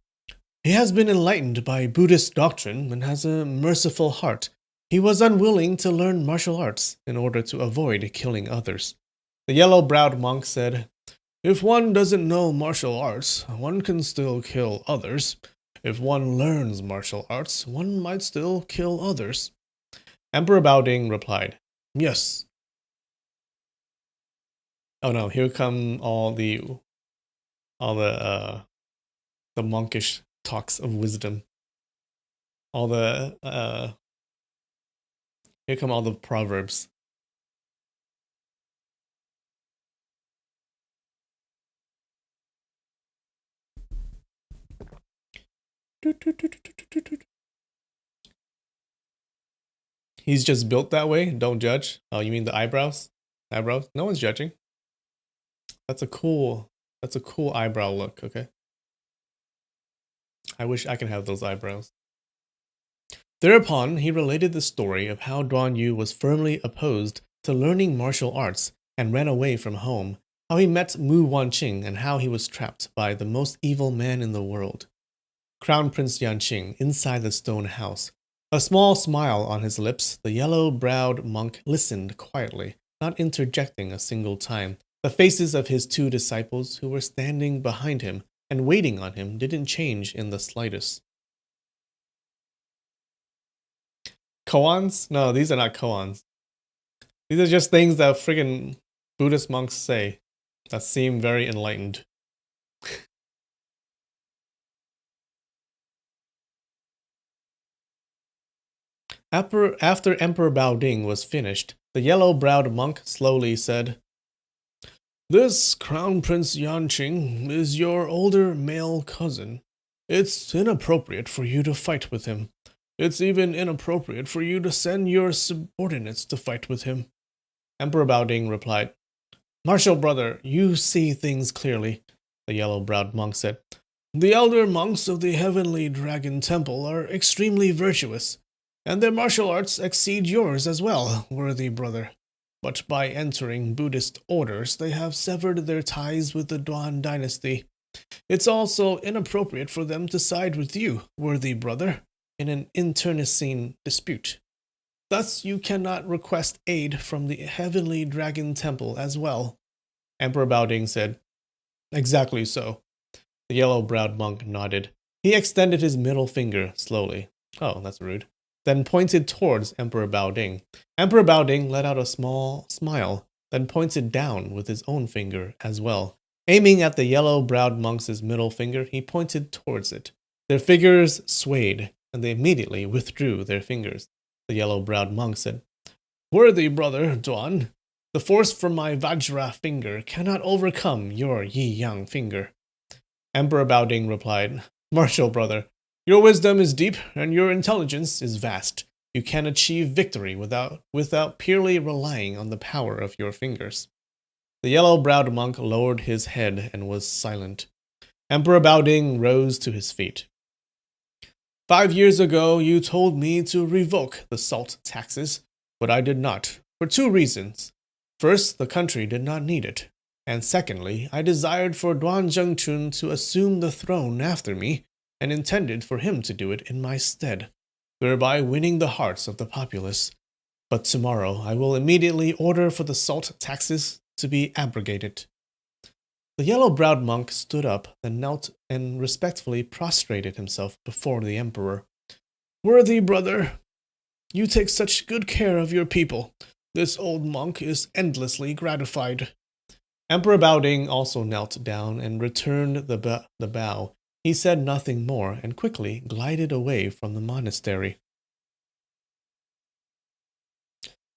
He has been enlightened by Buddhist doctrine and has a merciful heart. He was unwilling to learn martial arts in order to avoid killing others. The yellow-browed monk said, If one doesn't know martial arts, one can still kill others. If one learns martial arts, one might still kill others. Emperor Baoding replied, Yes. Oh no, here come all the monkish talks of wisdom. Here come all the proverbs. He's just built that way. Don't judge. Oh, you mean the eyebrows? Eyebrows? No one's judging. That's a cool eyebrow look, okay? I wish I could have those eyebrows. Thereupon, he related the story of how Duan Yu was firmly opposed to learning martial arts and ran away from home, how he met Mu Wanqing and how he was trapped by the most evil man in the world, Crown Prince Yanqing, inside the stone house. A small smile on his lips, the yellow-browed monk listened quietly, not interjecting a single time. The faces of his two disciples who were standing behind him and waiting on him didn't change in the slightest. Koans? No, these are not koans. These are just things that friggin' Buddhist monks say that seem very enlightened. After Emperor Baoding was finished, the yellow-browed monk slowly said, This Crown Prince Yanqing is your older male cousin. It's inappropriate for you to fight with him. It's even inappropriate for you to send your subordinates to fight with him. Emperor Baoding replied, Martial brother, you see things clearly, the yellow-browed monk said. The elder monks of the Heavenly Dragon Temple are extremely virtuous, and their martial arts exceed yours as well, worthy brother. But by entering Buddhist orders, they have severed their ties with the Duan dynasty. It's also inappropriate for them to side with you, worthy brother, in an internecine dispute. Thus you cannot request aid from the Heavenly Dragon Temple as well. Emperor Baoding said, Exactly so. The yellow-browed monk nodded. He extended his middle finger slowly. Oh, that's rude. Then pointed towards Emperor Baoding. Emperor Baoding let out a small smile, then pointed down with his own finger as well. Aiming at the yellow-browed monk's middle finger, he pointed towards it. Their fingers swayed, and they immediately withdrew their fingers. The yellow-browed monk said, Worthy brother Duan, the force from my Vajra finger cannot overcome your Yi-Yang finger. Emperor Baoding replied, Martial brother, Your wisdom is deep, and your intelligence is vast. You can achieve victory without purely relying on the power of your fingers. The yellow-browed monk lowered his head and was silent. Emperor Baoding rose to his feet. 5 years ago, you told me to revoke the salt taxes, but I did not, for two reasons. First, the country did not need it, and secondly, I desired for Duan Zhengchun to assume the throne after me, and intended for him to do it in my stead, thereby winning the hearts of the populace. But tomorrow I will immediately order for the salt taxes to be abrogated. The yellow-browed monk stood up, then knelt and respectfully prostrated himself before the emperor. Worthy brother, you take such good care of your people. This old monk is endlessly gratified. Emperor Baoding also knelt down and returned the bow. He said nothing more and quickly glided away from the monastery.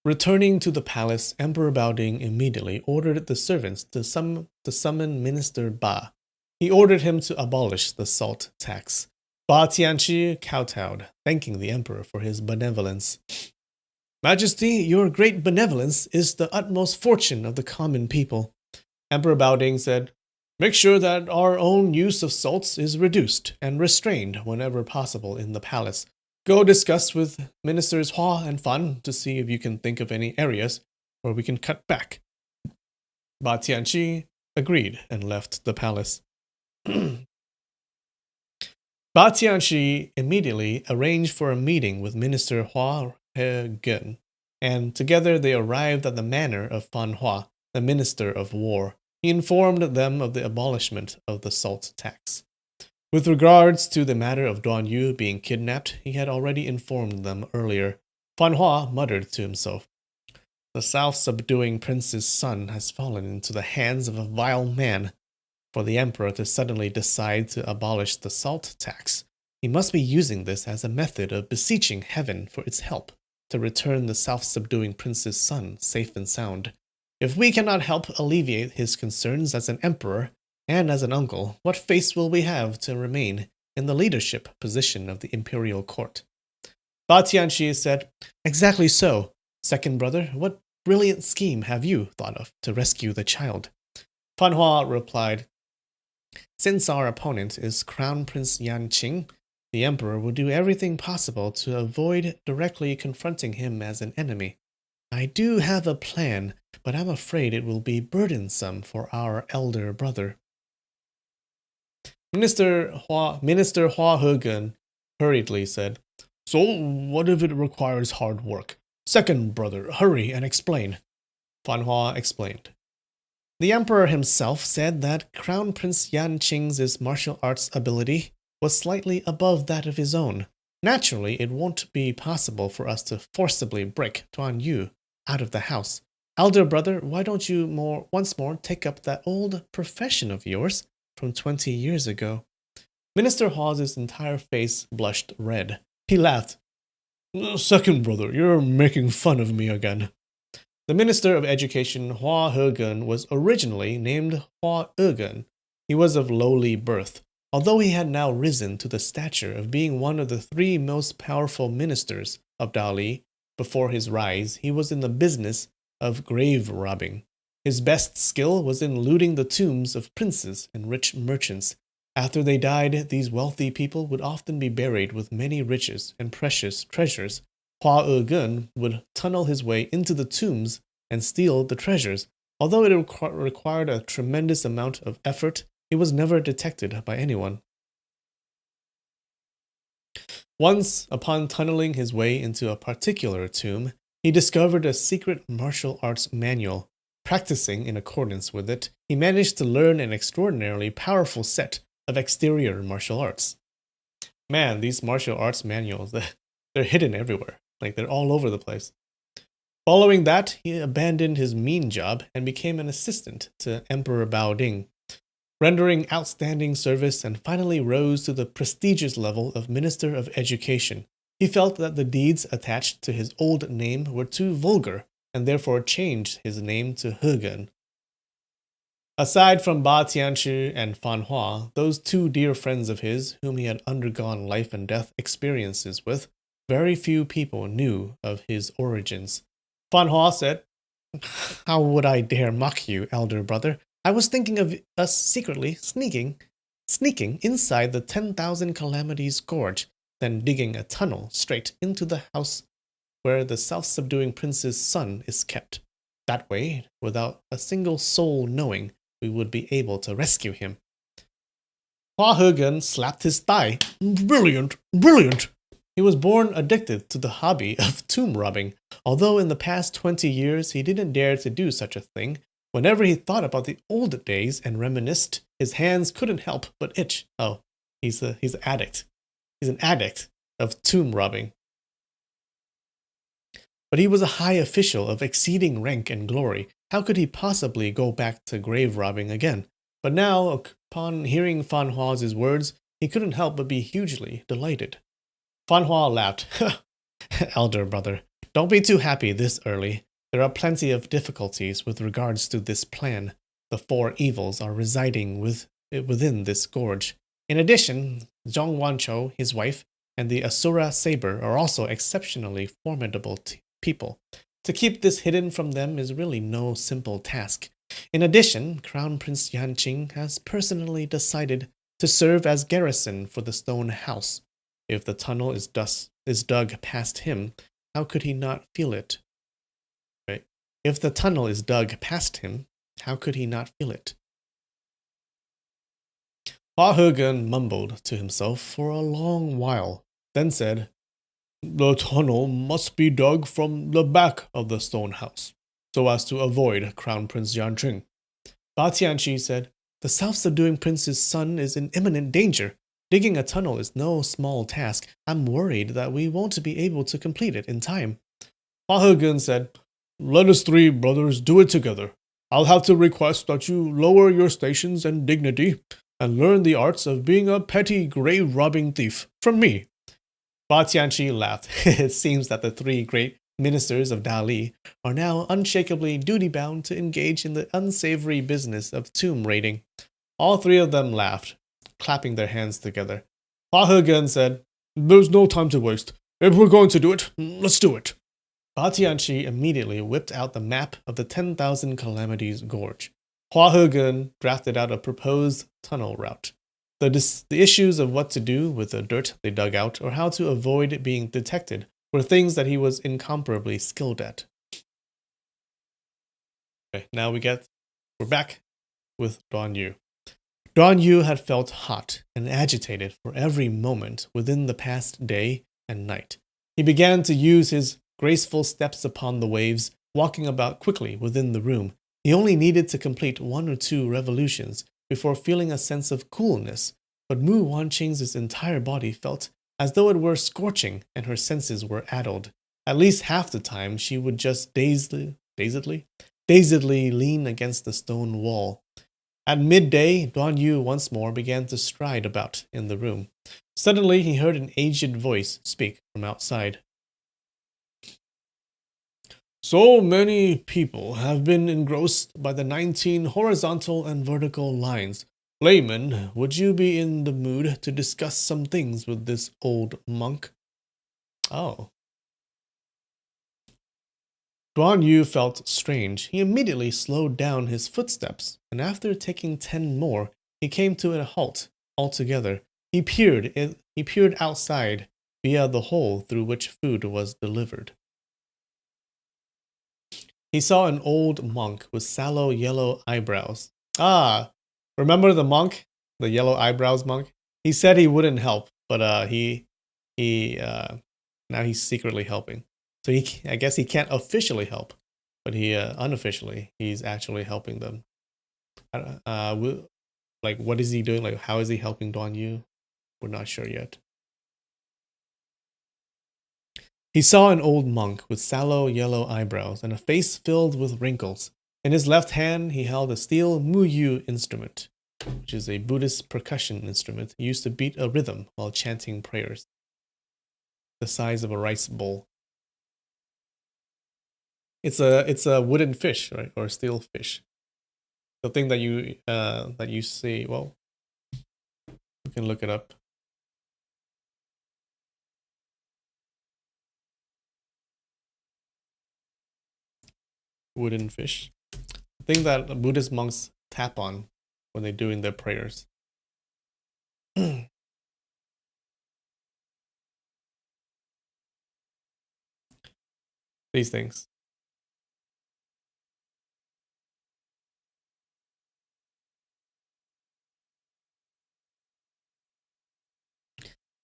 Returning to the palace, Emperor Baoding immediately ordered the servants to summon Minister Ba. He ordered him to abolish the salt tax. Ba Tianqi kowtowed, thanking the emperor for his benevolence. Majesty, your great benevolence is the utmost fortune of the common people. Emperor Baoding said, Make sure that our own use of salts is reduced and restrained whenever possible in the palace. Go discuss with Ministers Hua and Fan to see if you can think of any areas where we can cut back. Ba Tianqi agreed and left the palace. Ba Tianqi immediately arranged for a meeting with Minister Hua He-gen, and together they arrived at the manor of Fan Hua, the Minister of War. He informed them of the abolishment of the salt tax. With regards to the matter of Duan Yu being kidnapped, he had already informed them earlier. Fan Hua muttered to himself, The self-subduing prince's son has fallen into the hands of a vile man. For the emperor to suddenly decide to abolish the salt tax, he must be using this as a method of beseeching heaven for its help to return the self-subduing prince's son safe and sound. If we cannot help alleviate his concerns as an emperor and as an uncle, what face will we have to remain in the leadership position of the imperial court? Ba Tianqi said, Exactly so. Second brother, what brilliant scheme have you thought of to rescue the child? Fan Hua replied, Since our opponent is Crown Prince Yan Qing, the emperor will do everything possible to avoid directly confronting him as an enemy. I do have a plan, but I'm afraid it will be burdensome for our elder brother. Minister Hua He-gen hurriedly said, So what if it requires hard work? Second brother, hurry and explain. Fan Hua explained. The emperor himself said that Crown Prince Yan Qing's martial arts ability was slightly above that of his own. Naturally, it won't be possible for us to forcibly break Duan Yu out of the house. Elder brother, why don't you once more take up that old profession of yours from 20 years ago? Minister Hua's entire face blushed red. He laughed. Second brother, you're making fun of me again. The Minister of Education, Hua He-gen, was originally named Hua E-gen. He was of lowly birth, although he had now risen to the stature of being one of the three most powerful ministers of Dali. Before his rise, he was in the business of grave robbing. His best skill was in looting the tombs of princes and rich merchants. After they died, these wealthy people would often be buried with many riches and precious treasures. Hua E-gen would tunnel his way into the tombs and steal the treasures. Although it required a tremendous amount of effort, he was never detected by anyone. Once, upon tunneling his way into a particular tomb, he discovered a secret martial arts manual. Practicing in accordance with it, he managed to learn an extraordinarily powerful set of exterior martial arts. Man, these martial arts manuals, they're hidden everywhere. Like, they're all over the place. Following that, he abandoned his mean job and became an assistant to Emperor Baoding, rendering outstanding service and finally rose to the prestigious level of Minister of Education. He felt that the deeds attached to his old name were too vulgar and therefore changed his name to He-gen. Aside from Ba Tianchi and Fan Hua, those two dear friends of his, whom he had undergone life and death experiences with, very few people knew of his origins. Fan Hua said, "How would I dare mock you, elder brother? I was thinking of us secretly sneaking inside the 10,000 Calamities Gorge, then digging a tunnel straight into the house where the self-subduing prince's son is kept. That way, without a single soul knowing, we would be able to rescue him." Hua Hegen slapped his thigh. "Brilliant, brilliant!" He was born addicted to the hobby of tomb robbing. Although in the past 20 years he didn't dare to do such a thing, whenever he thought about the old days and reminisced, his hands couldn't help but itch. Oh, he's an addict. He's an addict of tomb robbing. But he was a high official of exceeding rank and glory. How could he possibly go back to grave robbing again? But now, upon hearing Fan Hua's words, he couldn't help but be hugely delighted. Fan Hua laughed. "Elder brother, don't be too happy this early. There are plenty of difficulties with regards to this plan. The four evils are residing within this gorge. In addition, Zhong Wanchou, his wife, and the Asura Saber are also exceptionally formidable people. To keep this hidden from them is really no simple task. In addition, Crown Prince Yanqing has personally decided to serve as garrison for the stone house. If the tunnel is dug past him, how could he not feel it? Right? If the tunnel is dug past him, how could he not feel it?" Hua Hegen mumbled to himself for a long while, then said, "The tunnel must be dug from the back of the stone house, so as to avoid Crown Prince Yanqing." Ba Tianchi said, "The self-subduing prince's son is in imminent danger. Digging a tunnel is no small task. I'm worried that we won't be able to complete it in time." Hua Hegen said, "Let us three brothers do it together. I'll have to request that you lower your stations and dignity and learn the arts of being a petty grave-robbing thief from me." Ba Tianchi laughed. It seems that the three great ministers of Dali are now unshakably duty-bound to engage in the unsavory business of tomb raiding. All three of them laughed, clapping their hands together. Hua Hegen said, "There's no time to waste. If we're going to do it, let's do it." Ba Tianchi immediately whipped out the map of the 10,000 Calamities Gorge. Hua Hegen drafted out a proposed tunnel route. The issues of what to do with the dirt they dug out or how to avoid being detected were things that he was incomparably skilled at. Okay, now we're back with Duan Yu. Duan Yu had felt hot and agitated for every moment within the past day and night. He began to use his graceful steps upon the waves, walking about quickly within the room. He only needed to complete 1 or 2 revolutions before feeling a sense of coolness, but Mu Wanqing's entire body felt as though it were scorching and her senses were addled. At least half the time she would just dazedly lean against the stone wall. At midday, Duan Yu once more began to stride about in the room. Suddenly he heard an aged voice speak from outside. "So many people have been engrossed by the 19 horizontal and vertical lines. Layman, would you be in the mood to discuss some things with this old monk?" Oh. Duan Yu felt strange. He immediately slowed down his footsteps, and after taking 10 more, he came to a halt altogether. He peered outside via the hole through which food was delivered. He saw an old monk with sallow yellow eyebrows. Ah, remember the monk? The yellow eyebrows monk? He said he wouldn't help, but he now he's secretly helping. So I guess he can't officially help, but he unofficially he's actually helping them. Like what is he doing? Like how is he helping Duan Yu? We're not sure yet. He saw an old monk with sallow yellow eyebrows and a face filled with wrinkles. In his left hand, he held a steel muyu instrument, which is a Buddhist percussion instrument used to beat a rhythm while chanting prayers. The size of a rice bowl. It's a wooden fish, right? Or a steel fish. The thing that you see. Well, you can look it up. Wooden fish. The thing that Buddhist monks tap on when they're doing their prayers. These things.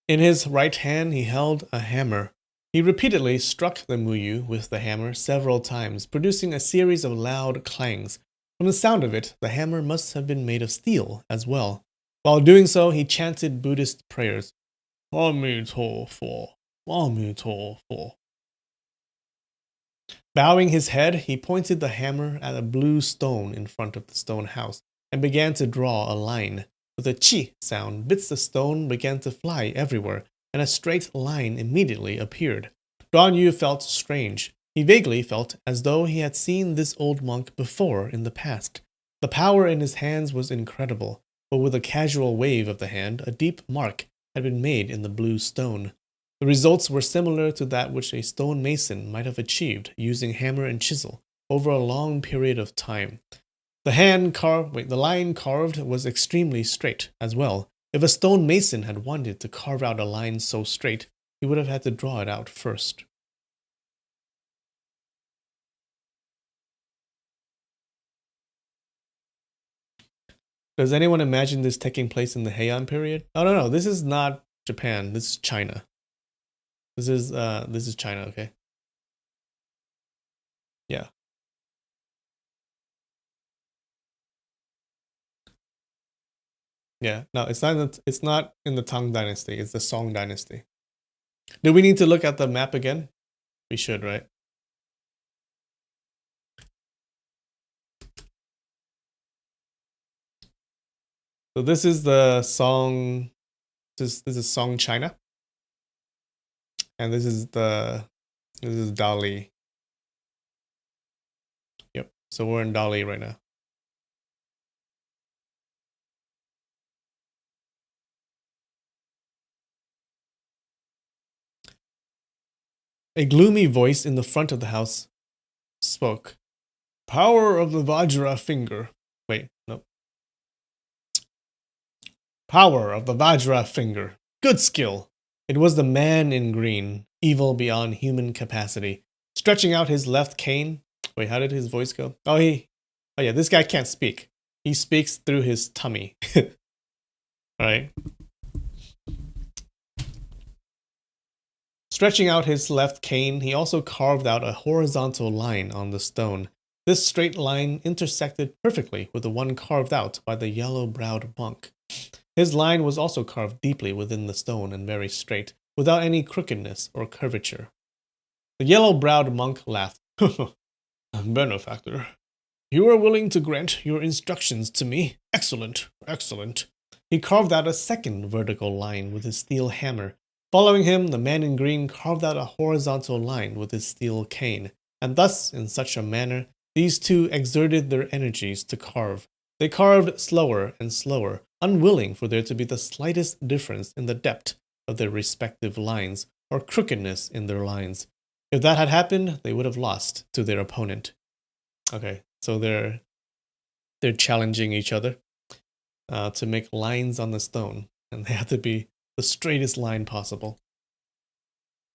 In his right hand he held a hammer. He repeatedly struck the Muyu with the hammer several times, producing a series of loud clangs. From the sound of it, the hammer must have been made of steel as well. While doing so, he chanted Buddhist prayers. Amitofo, Amitofo. Bowing his head, he pointed the hammer at a blue stone in front of the stone house and began to draw a line. With a chi sound, bits of stone began to fly everywhere, and a straight line immediately appeared. Duan Yu felt strange. He vaguely felt as though he had seen this old monk before in the past. The power in his hands was incredible, but with a casual wave of the hand, a deep mark had been made in the blue stone. The results were similar to that which a stone mason might have achieved using hammer and chisel over a long period of time. The line carved was extremely straight as well. If a stone mason had wanted to carve out a line so straight, he would have had to draw it out first. Does anyone imagine this taking place in the Heian period? Oh no, this is not Japan. This is China. This is China, okay? Yeah. Yeah. No, it's not in the Tang dynasty. It's the Song dynasty. Do we need to look at the map again? We should, right? So this is the Song. This is Song China, and this is Dali. Yep. So we're in Dali right now. A gloomy voice in the front of the house spoke. Power of the Vajra finger. Wait, no. Power of the Vajra finger. Good skill. It was the man in green, evil beyond human capacity, stretching out his left cane. Wait, how did his voice go? Oh yeah, this guy can't speak. He speaks through his tummy. Right? Stretching out his left cane, he also carved out a horizontal line on the stone. This straight line intersected perfectly with the one carved out by the yellow-browed monk. His line was also carved deeply within the stone and very straight, without any crookedness or curvature. The yellow-browed monk laughed. Benefactor, you are willing to grant your instructions to me? Excellent, excellent. He carved out a second vertical line with his steel hammer. Following him, the man in green carved out a horizontal line with his steel cane, and thus, in such a manner, these two exerted their energies to carve. They carved slower and slower, unwilling for there to be the slightest difference in the depth of their respective lines, or crookedness in their lines. If that had happened, they would have lost to their opponent. Okay, so they're challenging each other to make lines on the stone, and they have to be the straightest line possible.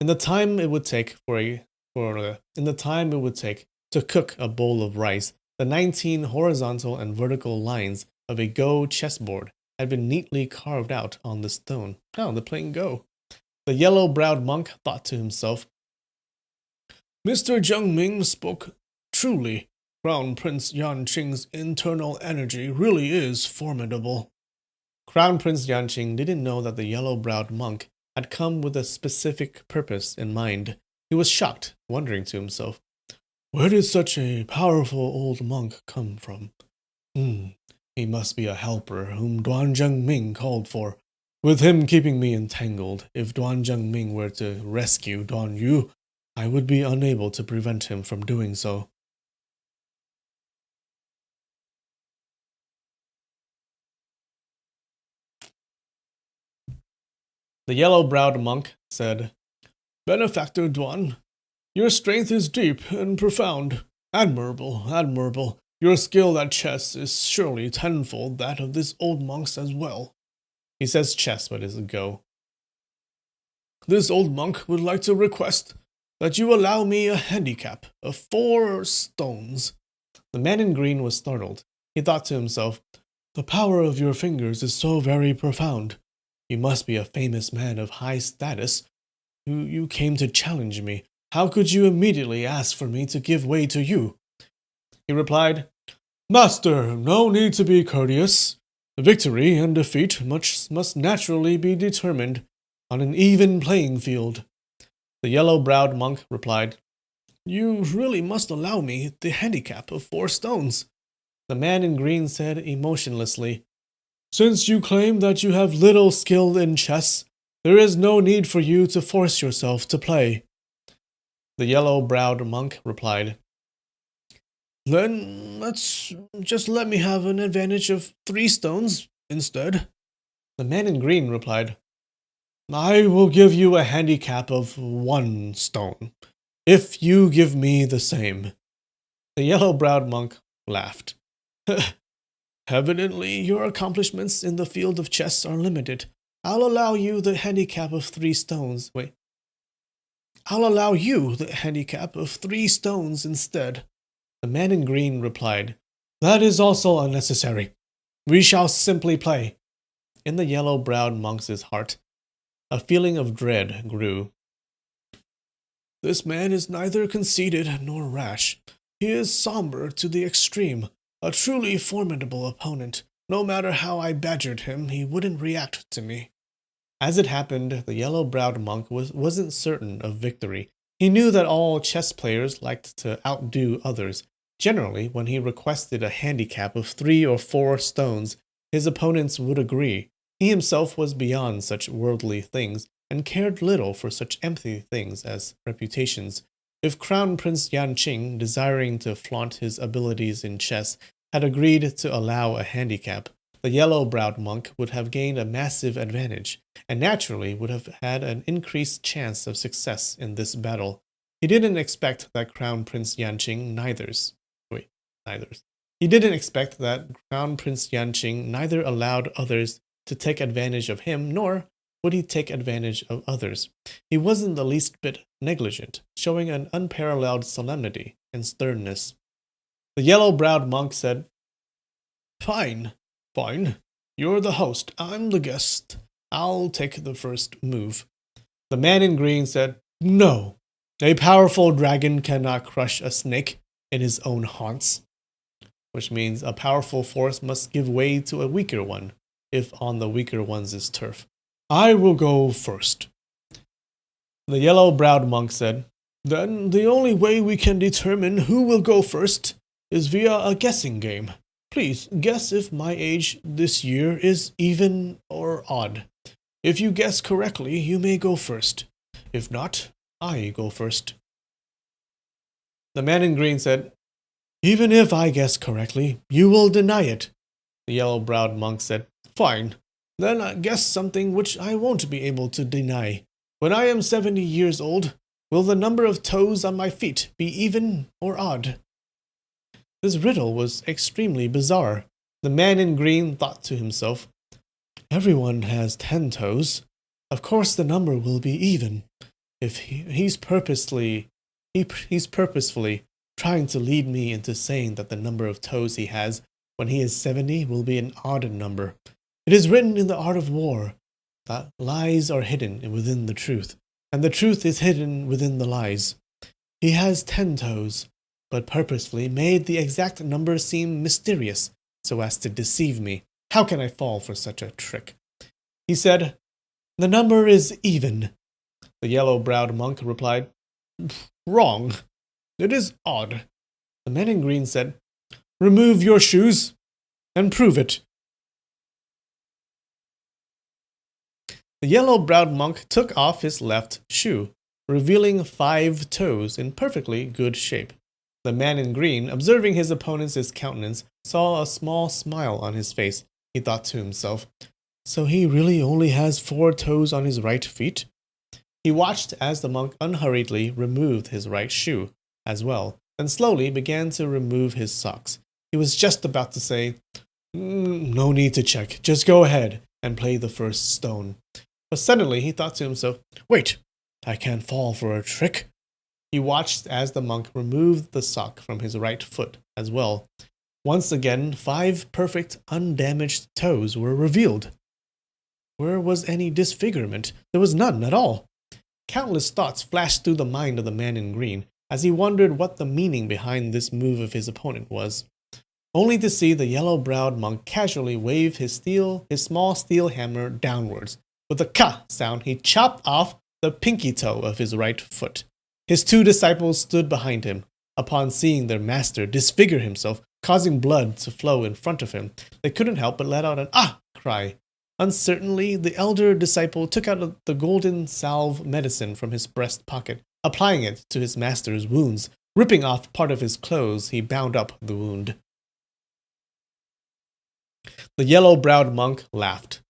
In the time it would take to cook a bowl of rice, the 19 horizontal and vertical lines of a Go chessboard had been neatly carved out on the stone. Oh, they're playing Go. The yellow-browed monk thought to himself, Mr. Zhengming spoke truly. Crown Prince Yanqing's internal energy really is formidable. Crown Prince Yanqing didn't know that the yellow-browed monk had come with a specific purpose in mind. He was shocked, wondering to himself, where did such a powerful old monk come from? He must be a helper whom Duan Zhengming called for. With him keeping me entangled, if Duan Zhengming were to rescue Duan Yu, I would be unable to prevent him from doing so. The yellow-browed monk said, Benefactor Duan, your strength is deep and profound. Admirable, admirable. Your skill at chess is surely tenfold that of this old monk's as well. He says chess, but it's a go. This old monk would like to request that you allow me a handicap of 4 stones. The man in green was startled. He thought to himself, The power of your fingers is so very profound. You must be a famous man of high status. You came to challenge me. How could you immediately ask for me to give way to you? He replied, Master, no need to be courteous. Victory and defeat must naturally be determined on an even playing field. The yellow-browed monk replied, You really must allow me the handicap of 4 stones. The man in green said emotionlessly, Since you claim that you have little skill in chess, there is no need for you to force yourself to play. The yellow-browed monk replied, Then let me have an advantage of 3 stones instead. The man in green replied, I will give you a handicap of 1 stone, if you give me the same. The yellow-browed monk laughed. Evidently, your accomplishments in the field of chess are limited. I'll allow you the handicap of 3 stones. I'll allow you the handicap of 3 stones instead. The man in green replied, That is also unnecessary. We shall simply play. In the yellow-browed monk's heart, a feeling of dread grew. This man is neither conceited nor rash. He is somber to the extreme, a truly formidable opponent. No matter how I badgered him, he wouldn't react to me. As it happened, the yellow-browed monk wasn't certain of victory. He knew that all chess players liked to outdo others. Generally, when he requested a handicap of 3 or 4 stones, his opponents would agree. He himself was beyond such worldly things, and cared little for such empty things as reputations. If Crown Prince Yanqing, desiring to flaunt his abilities in chess, had agreed to allow a handicap, the yellow-browed monk would have gained a massive advantage, and naturally would have had an increased chance of success in this battle. He didn't expect that Crown Prince Yanqing He didn't expect that Crown Prince Yanqing neither allowed others to take advantage of him, nor would he take advantage of others. He wasn't the least bit negligent, showing an unparalleled solemnity and sternness. The yellow-browed monk said, Fine. You're the host, I'm the guest. I'll take the first move. The man in green said, No. A powerful dragon cannot crush a snake in his own haunts. Which means a powerful force must give way to a weaker one, if on the weaker one's turf. I will go first. The yellow-browed monk said, Then the only way we can determine who will go first is via a guessing game. Please guess if my age this year is even or odd. If you guess correctly, you may go first. If not, I go first. The man in green said, Even if I guess correctly, you will deny it. The yellow-browed monk said, Fine. Then I guess something which I won't be able to deny. When I am 70 years old, will the number of toes on my feet be even or odd? This riddle was extremely bizarre. The man in green thought to himself, Everyone has 10 toes. Of course the number will be even. If he's purposefully trying to lead me into saying that the number of toes he has when he is 70 will be an odd number. It is written in the art of war that lies are hidden within the truth, and the truth is hidden within the lies. He has 10 toes, but purposefully made the exact number seem mysterious so as to deceive me. How can I fall for such a trick? He said, The number is even. The yellow-browed monk replied, Wrong. It is odd. The man in green said, Remove your shoes and prove it. The yellow-browed monk took off his left shoe, revealing 5 toes in perfectly good shape. The man in green, observing his opponent's countenance, saw a small smile on his face. He thought to himself, So he really only has 4 toes on his right feet? He watched as the monk unhurriedly removed his right shoe as well, and slowly began to remove his socks. He was just about to say, no need to check, just go ahead and play the first stone. But suddenly he thought to himself, wait, I can't fall for a trick. He watched as the monk removed the sock from his right foot as well. Once again, 5 perfect, undamaged toes were revealed. Where was any disfigurement? There was none at all. Countless thoughts flashed through the mind of the man in green as he wondered what the meaning behind this move of his opponent was, only to see the yellow-browed monk casually wave his small steel hammer downwards. With a ka sound, he chopped off the pinky toe of his right foot. His 2 disciples stood behind him. Upon seeing their master disfigure himself, causing blood to flow in front of him, they couldn't help but let out an "ah" cry. Uncertainly, the elder disciple took out the golden salve medicine from his breast pocket. Applying it to his master's wounds, ripping off part of his clothes, he bound up the wound. The yellow-browed monk laughed.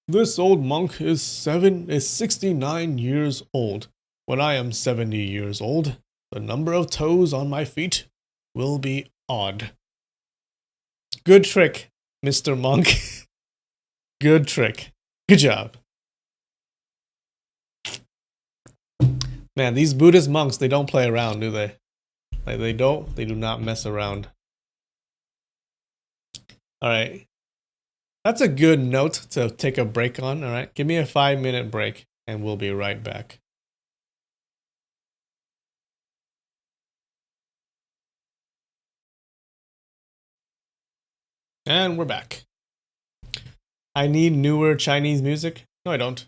This old monk is 69 years old. When I am 70 years old, the number of toes on my feet will be odd. Good trick, Mr. Monk. Good trick. Good job. Man, these Buddhist monks, they don't play around, do they? Like, they do not mess around. Alright. That's a good note to take a break on, alright? Give me a 5-minute break, and we'll be right back. And we're back. I need newer Chinese music? No, I don't.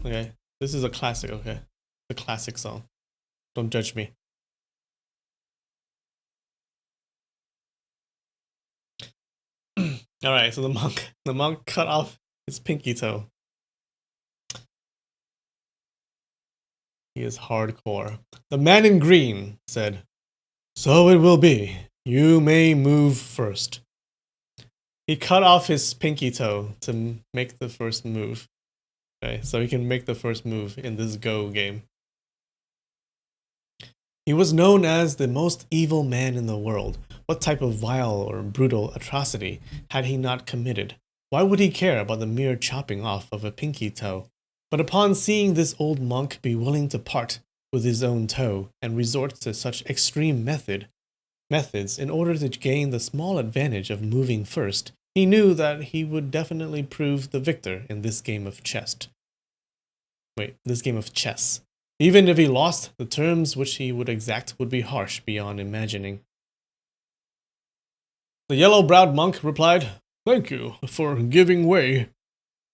Okay. This is a classic, okay? The classic song. Don't judge me. Alright, so the monk cut off his pinky toe. He is hardcore. The man in green said, "So it will be. You may move first." He cut off his pinky toe to make the first move. Okay, so he can make the first move in this Go game. He was known as the most evil man in the world. What type of vile or brutal atrocity had he not committed? Why would he care about the mere chopping off of a pinky toe? But upon seeing this old monk be willing to part with his own toe and resort to such extreme methods in order to gain the small advantage of moving first, he knew that he would definitely prove the victor in this game of chess. Even if he lost, the terms which he would exact would be harsh beyond imagining. The yellow-browed monk replied, "Thank you for giving way."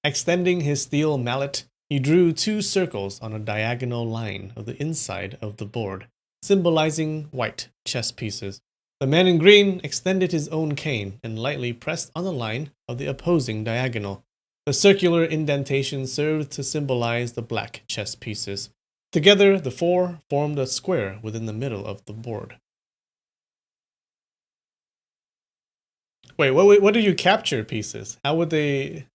Extending his steel mallet, he drew 2 circles on a diagonal line of the inside of the board, symbolizing white chess pieces. The man in green extended his own cane and lightly pressed on the line of the opposing diagonal. The circular indentation served to symbolize the black chess pieces. Together, the 4 formed a square within the middle of the board. Wait, what do you capture pieces? How would they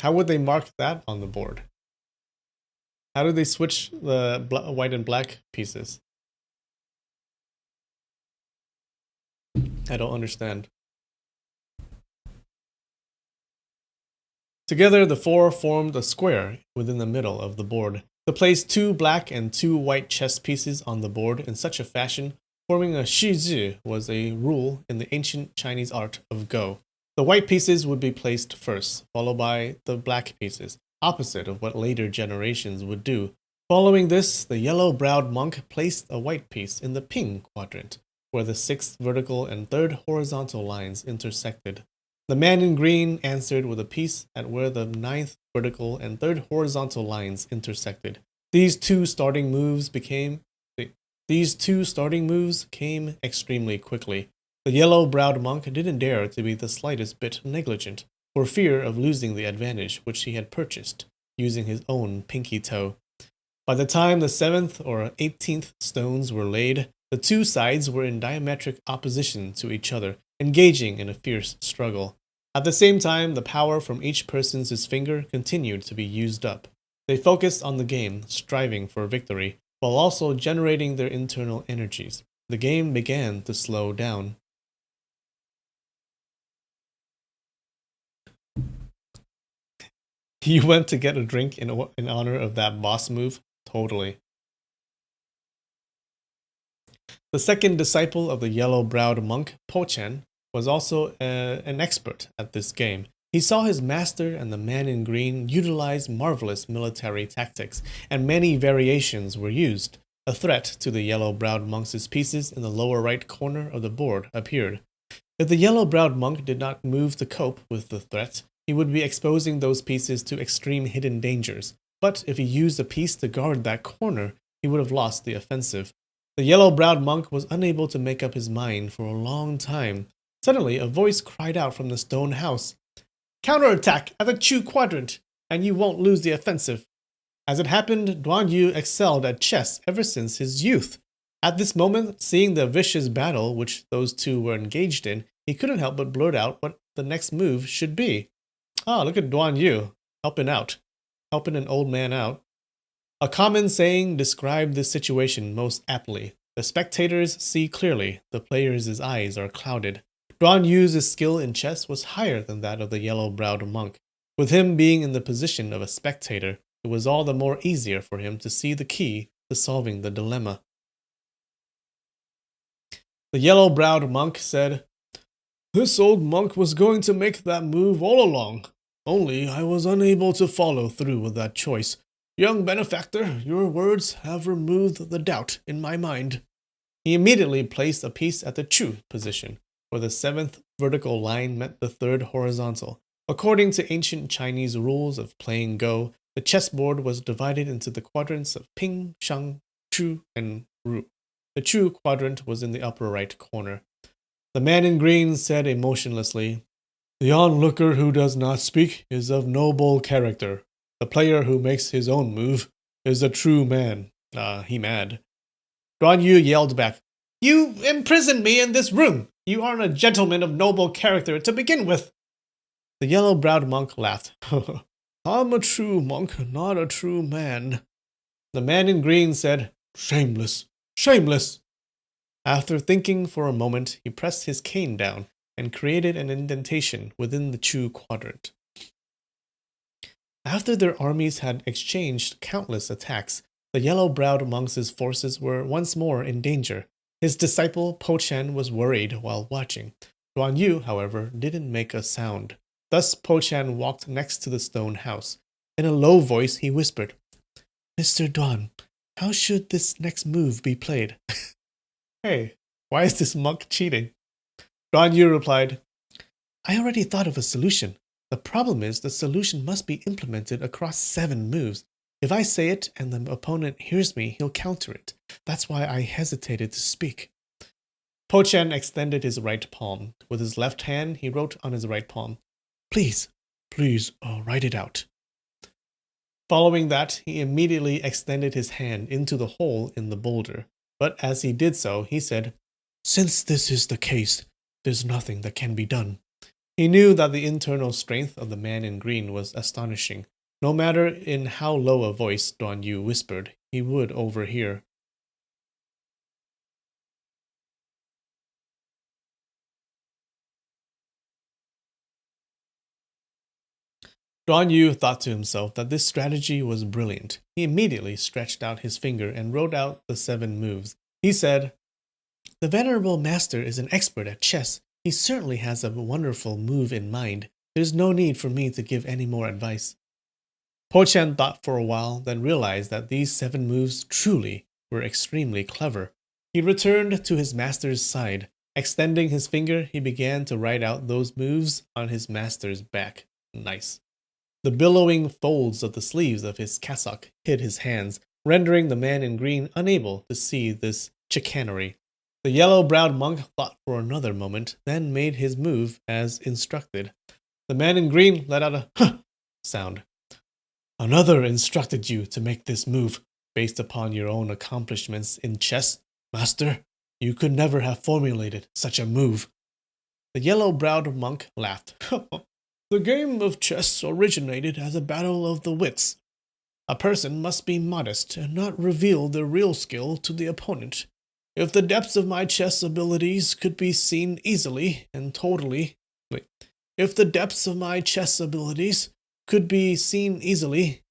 mark that on the board? How do they switch the white and black pieces? I don't understand. Together, the 4 formed a square within the middle of the board. To place 2 black and 2 white chess pieces on the board in such a fashion, forming a shizhi, was a rule in the ancient Chinese art of Go. The white pieces would be placed first, followed by the black pieces, opposite of what later generations would do. Following this, the yellow-browed monk placed a white piece in the ping quadrant, where the 6th vertical and 3rd horizontal lines intersected. The man in green answered with a piece at where the 9th vertical and 3rd horizontal lines intersected. These two starting moves came extremely quickly. The yellow-browed monk didn't dare to be the slightest bit negligent, for fear of losing the advantage which he had purchased, using his own pinky toe. By the time the 7th or 18th stones were laid, the 2 sides were in diametric opposition to each other, engaging in a fierce struggle. At the same time, the power from each person's finger continued to be used up. They focused on the game, striving for victory, while also generating their internal energies. The game began to slow down. You went to get a drink in honor of that boss move? Totally. The second disciple of the yellow-browed monk, Po-Chen, was also an expert at this game. He saw his master and the man in green utilize marvelous military tactics, and many variations were used. A threat to the yellow-browed monk's pieces in the lower right corner of the board appeared. If the yellow-browed monk did not move to cope with the threat, he would be exposing those pieces to extreme hidden dangers. But if he used a piece to guard that corner, he would have lost the offensive. The yellow-browed monk was unable to make up his mind for a long time. Suddenly, a voice cried out from the stone house. Counterattack at the Chu quadrant, and you won't lose the offensive. As it happened, Duan Yu excelled at chess ever since his youth. At this moment, seeing the vicious battle which those two were engaged in, he couldn't help but blurt out what the next move should be. Ah, look at Duan Yu, helping an old man out. A common saying described this situation most aptly. The spectators see clearly, the players' eyes are clouded. Duan Yu's skill in chess was higher than that of the yellow-browed monk. With him being in the position of a spectator, it was all the more easier for him to see the key to solving the dilemma. The yellow-browed monk said, This old monk was going to make that move all along. Only I was unable to follow through with that choice. Young benefactor, your words have removed the doubt in my mind. He immediately placed a piece at the Chu position, where the seventh vertical line met the third horizontal. According to ancient Chinese rules of playing Go, the chessboard was divided into the quadrants of Ping, Shang, Chu, and Ru. The Chu quadrant was in the upper right corner. The man in green said emotionlessly, The onlooker who does not speak is of noble character. The player who makes his own move is a true man. He mad. Duan Yu yelled back, You imprisoned me in this room. You aren't a gentleman of noble character to begin with. The yellow-browed monk laughed. I'm a true monk, not a true man. The man in green said, Shameless, shameless. After thinking for a moment, he pressed his cane down and created an indentation within the Chu quadrant. After their armies had exchanged countless attacks, the yellow-browed monk's forces were once more in danger. His disciple Po-Chen was worried while watching. Duan Yu, however, didn't make a sound. Thus Po-Chen walked next to the stone house. In a low voice, he whispered, Mr. Duan, how should this next move be played? Hey, why is this monk cheating? Duan Yu replied, I already thought of a solution. The problem is the solution must be implemented across 7 moves. If I say it and the opponent hears me, he'll counter it. That's why I hesitated to speak. Po-Chen extended his right palm. With his left hand, he wrote on his right palm, Please, write it out. Following that, he immediately extended his hand into the hole in the boulder. But as he did so, he said, Since this is the case, there's nothing that can be done. He knew that the internal strength of the man in green was astonishing. No matter in how low a voice Duan Yu whispered, he would overhear. Duan Yu thought to himself that this strategy was brilliant. He immediately stretched out his finger and wrote out the 7 moves. He said, The venerable master is an expert at chess. He certainly has a wonderful move in mind. There's no need for me to give any more advice. Po-Chen thought for a while, then realized that these 7 moves truly were extremely clever. He returned to his master's side. Extending his finger, he began to write out those moves on his master's back. Nice. The billowing folds of the sleeves of his cassock hid his hands, rendering the man in green unable to see this chicanery. The yellow-browed monk thought for another moment, then made his move as instructed. The man in green let out a huh sound. Another instructed you to make this move based upon your own accomplishments in chess, master. You could never have formulated such a move. The yellow-browed monk laughed. The game of chess originated as a battle of the wits. A person must be modest and not reveal their real skill to the opponent. If the depths of my chess abilities could be seen easily and totally... Wait. If the depths of my chess abilities could be seen easily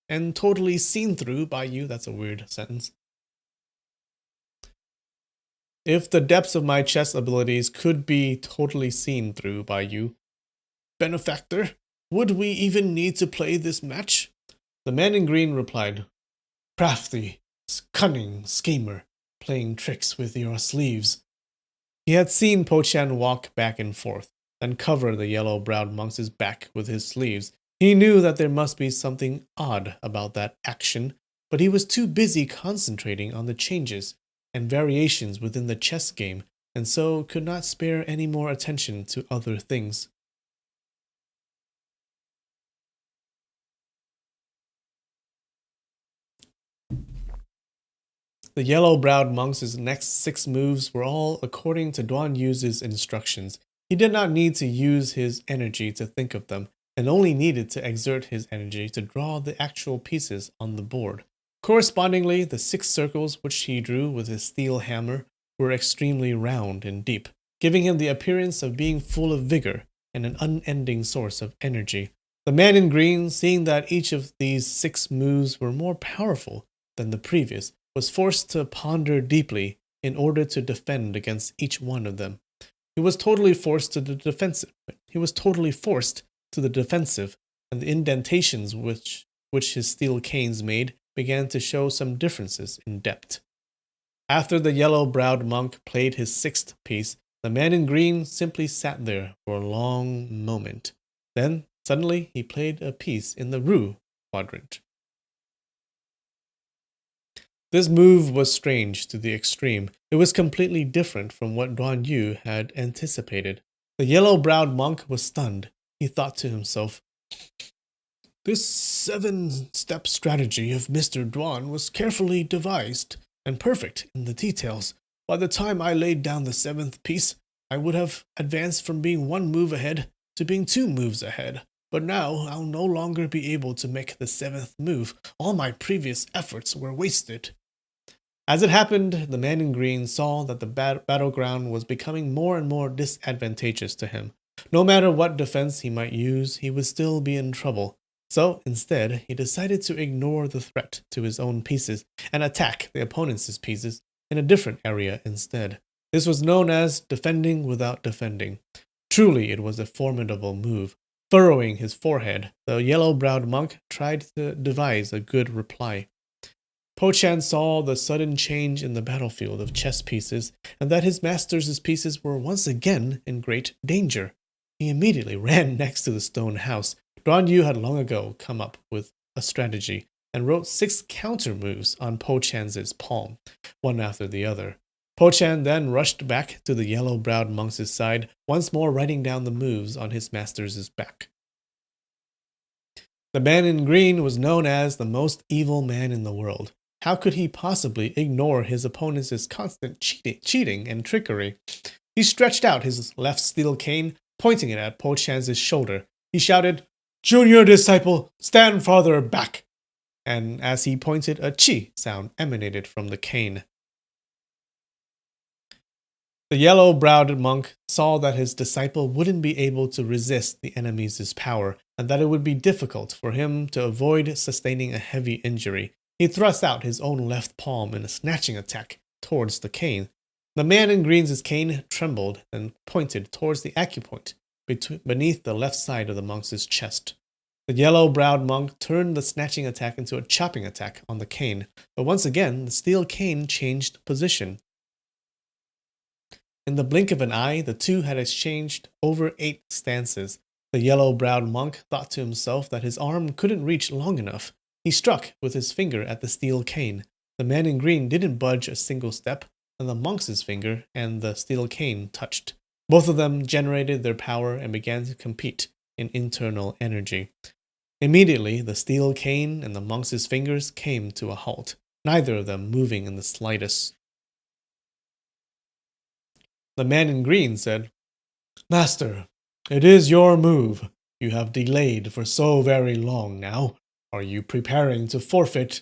and totally seen through by you... That's a weird sentence. If the depths of my chess abilities could be totally seen through by you, benefactor, would we even need to play this match? The man in green replied, crafty, cunning schemer, playing tricks with your sleeves. He had seen Po-chan walk back and forth, then cover the yellow-browed monk's back with his sleeves. He knew that there must be something odd about that action, but he was too busy concentrating on the changes and variations within the chess game, and so could not spare any more attention to other things. The yellow-browed monk's next 6 moves were all according to Duan Yu's instructions. He did not need to use his energy to think of them, and only needed to exert his energy to draw the actual pieces on the board. Correspondingly, the 6 circles which he drew with his steel hammer were extremely round and deep, giving him the appearance of being full of vigor and an unending source of energy. The man in green, seeing that each of these 6 moves were more powerful than the previous, was forced to ponder deeply in order to defend against each one of them. He was totally forced to the defensive. And the indentations which his steel canes made began to show some differences in depth. After the yellow-browed monk played his 6th piece, the man in green simply sat there for a long moment. Then, suddenly, he played a piece in the roux quadrant. This move was strange to the extreme. It was completely different from what Duan Yu had anticipated. The yellow-browed monk was stunned. He thought to himself, this 7-step strategy of Mr. Duan was carefully devised and perfect in the details. By the time I laid down the 7th piece, I would have advanced from being 1 move ahead to being 2 moves ahead. But now I'll no longer be able to make the 7th move. All my previous efforts were wasted. As it happened, the man in green saw that the battleground was becoming more and more disadvantageous to him. No matter what defense he might use, he would still be in trouble. So, instead, he decided to ignore the threat to his own pieces and attack the opponent's pieces in a different area instead. This was known as defending without defending. Truly, it was a formidable move. Furrowing his forehead, the yellow-browed monk tried to devise a good reply. Po-chan saw the sudden change in the battlefield of chess pieces, and that his master's pieces were once again in great danger. He immediately ran next to the stone house. Duan Yu had long ago come up with a strategy, and wrote 6 counter moves on Po-chan's palm, one after the other. Po-chan then rushed back to the yellow-browed monk's side, once more writing down the moves on his master's back. The man in green was known as the most evil man in the world. How could he possibly ignore his opponent's constant cheating and trickery? He stretched out his left steel cane, pointing it at Po-chan's shoulder. He shouted, "Junior disciple, stand farther back!" And as he pointed, a chi sound emanated from the cane. The yellow-browed monk saw that his disciple wouldn't be able to resist the enemy's power, and that it would be difficult for him to avoid sustaining a heavy injury. He thrust out his own left palm in a snatching attack towards the cane. The man in green's cane trembled and pointed towards the acupoint beneath the left side of the monk's chest. The yellow-browed monk turned the snatching attack into a chopping attack on the cane, but once again the steel cane changed position. In the blink of an eye, the two had exchanged over 8 stances. The yellow-browed monk thought to himself that his arm couldn't reach long enough. He struck with his finger at the steel cane. The man in green didn't budge a single step, and the monk's finger and the steel cane touched. Both of them generated their power and began to compete in internal energy. Immediately, the steel cane and the monk's fingers came to a halt, neither of them moving in the slightest. The man in green said, Master, it is your move. You have delayed for so very long now. Are you preparing to forfeit?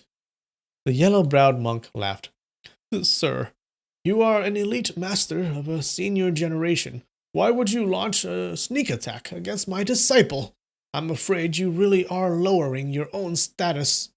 The yellow-browed monk laughed. Sir, you are an elite master of a senior generation. Why would you launch a sneak attack against my disciple? I'm afraid you really are lowering your own status.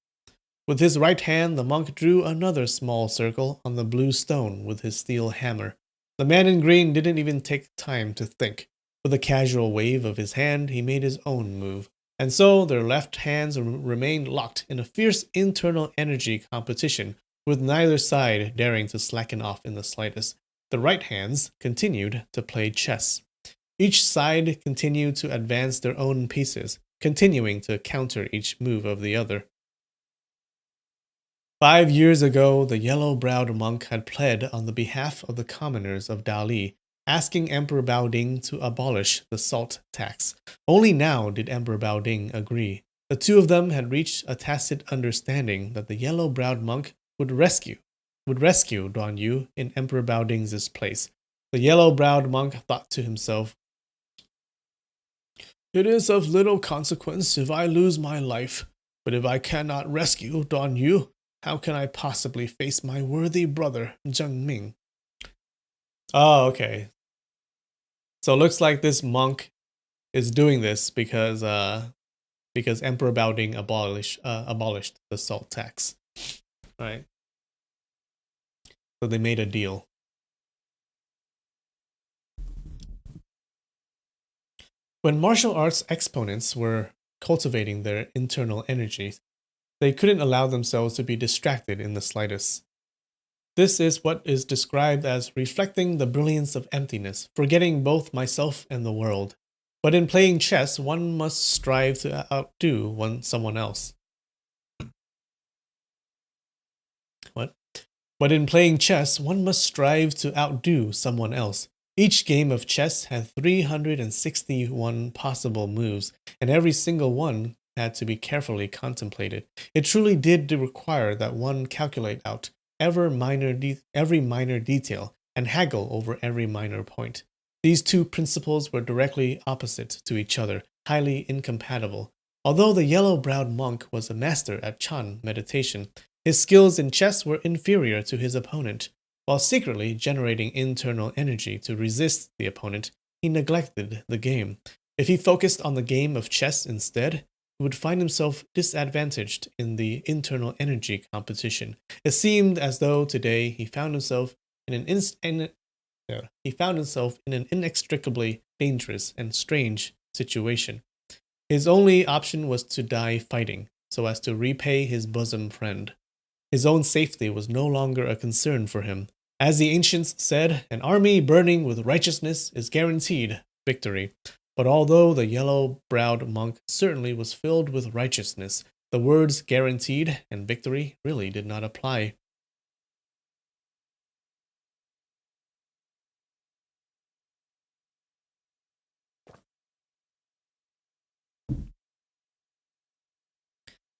With his right hand, the monk drew another small circle on the blue stone with his steel hammer. The man in green didn't even take time to think. With a casual wave of his hand, he made his own move. And so their left hands remained locked in a fierce internal energy competition, with neither side daring to slacken off in the slightest. The right hands continued to play chess. Each side continued to advance their own pieces, continuing to counter each move of the other. 5 years ago, the yellow-browed monk had pled on the behalf of the commoners of Dali, asking Emperor Baoding to abolish the salt tax. Only now did Emperor Baoding agree. The two of them had reached a tacit understanding that the yellow-browed monk would rescue Duan Yu in Emperor Baoding's place. The yellow-browed monk thought to himself, "It is of little consequence if I lose my life, but if I cannot rescue Duan Yu, how can I possibly face my worthy brother, Zheng Ming?" Oh, okay. So it looks like this monk is doing this because Emperor Baoding abolished the salt tax. Right. So they made a deal. When martial arts exponents were cultivating their internal energies, they couldn't allow themselves to be distracted in the slightest. This is what is described as reflecting the brilliance of emptiness, forgetting both myself and the world. But in playing chess, one must strive to outdo someone else. What? But in playing chess, one must strive to outdo someone else. Each game of chess had 361 possible moves, and every single one had to be carefully contemplated. It truly did require that one calculate out every minor detail and haggle over every minor point. These two principles were directly opposite to each other, highly incompatible. Although the yellow-browed monk was a master at Chan meditation, his skills in chess were inferior to his opponent. While secretly generating internal energy to resist the opponent, he neglected the game. If he focused on the game of chess instead, he would find himself disadvantaged in the internal energy competition. It seemed as though today he found himself in an inextricably dangerous and strange situation. His only option was to die fighting, so as to repay his bosom friend. His own safety was no longer a concern for him. As the ancients said, an army burning with righteousness is guaranteed victory. But although the yellow-browed monk certainly was filled with righteousness, the words guaranteed and victory really did not apply.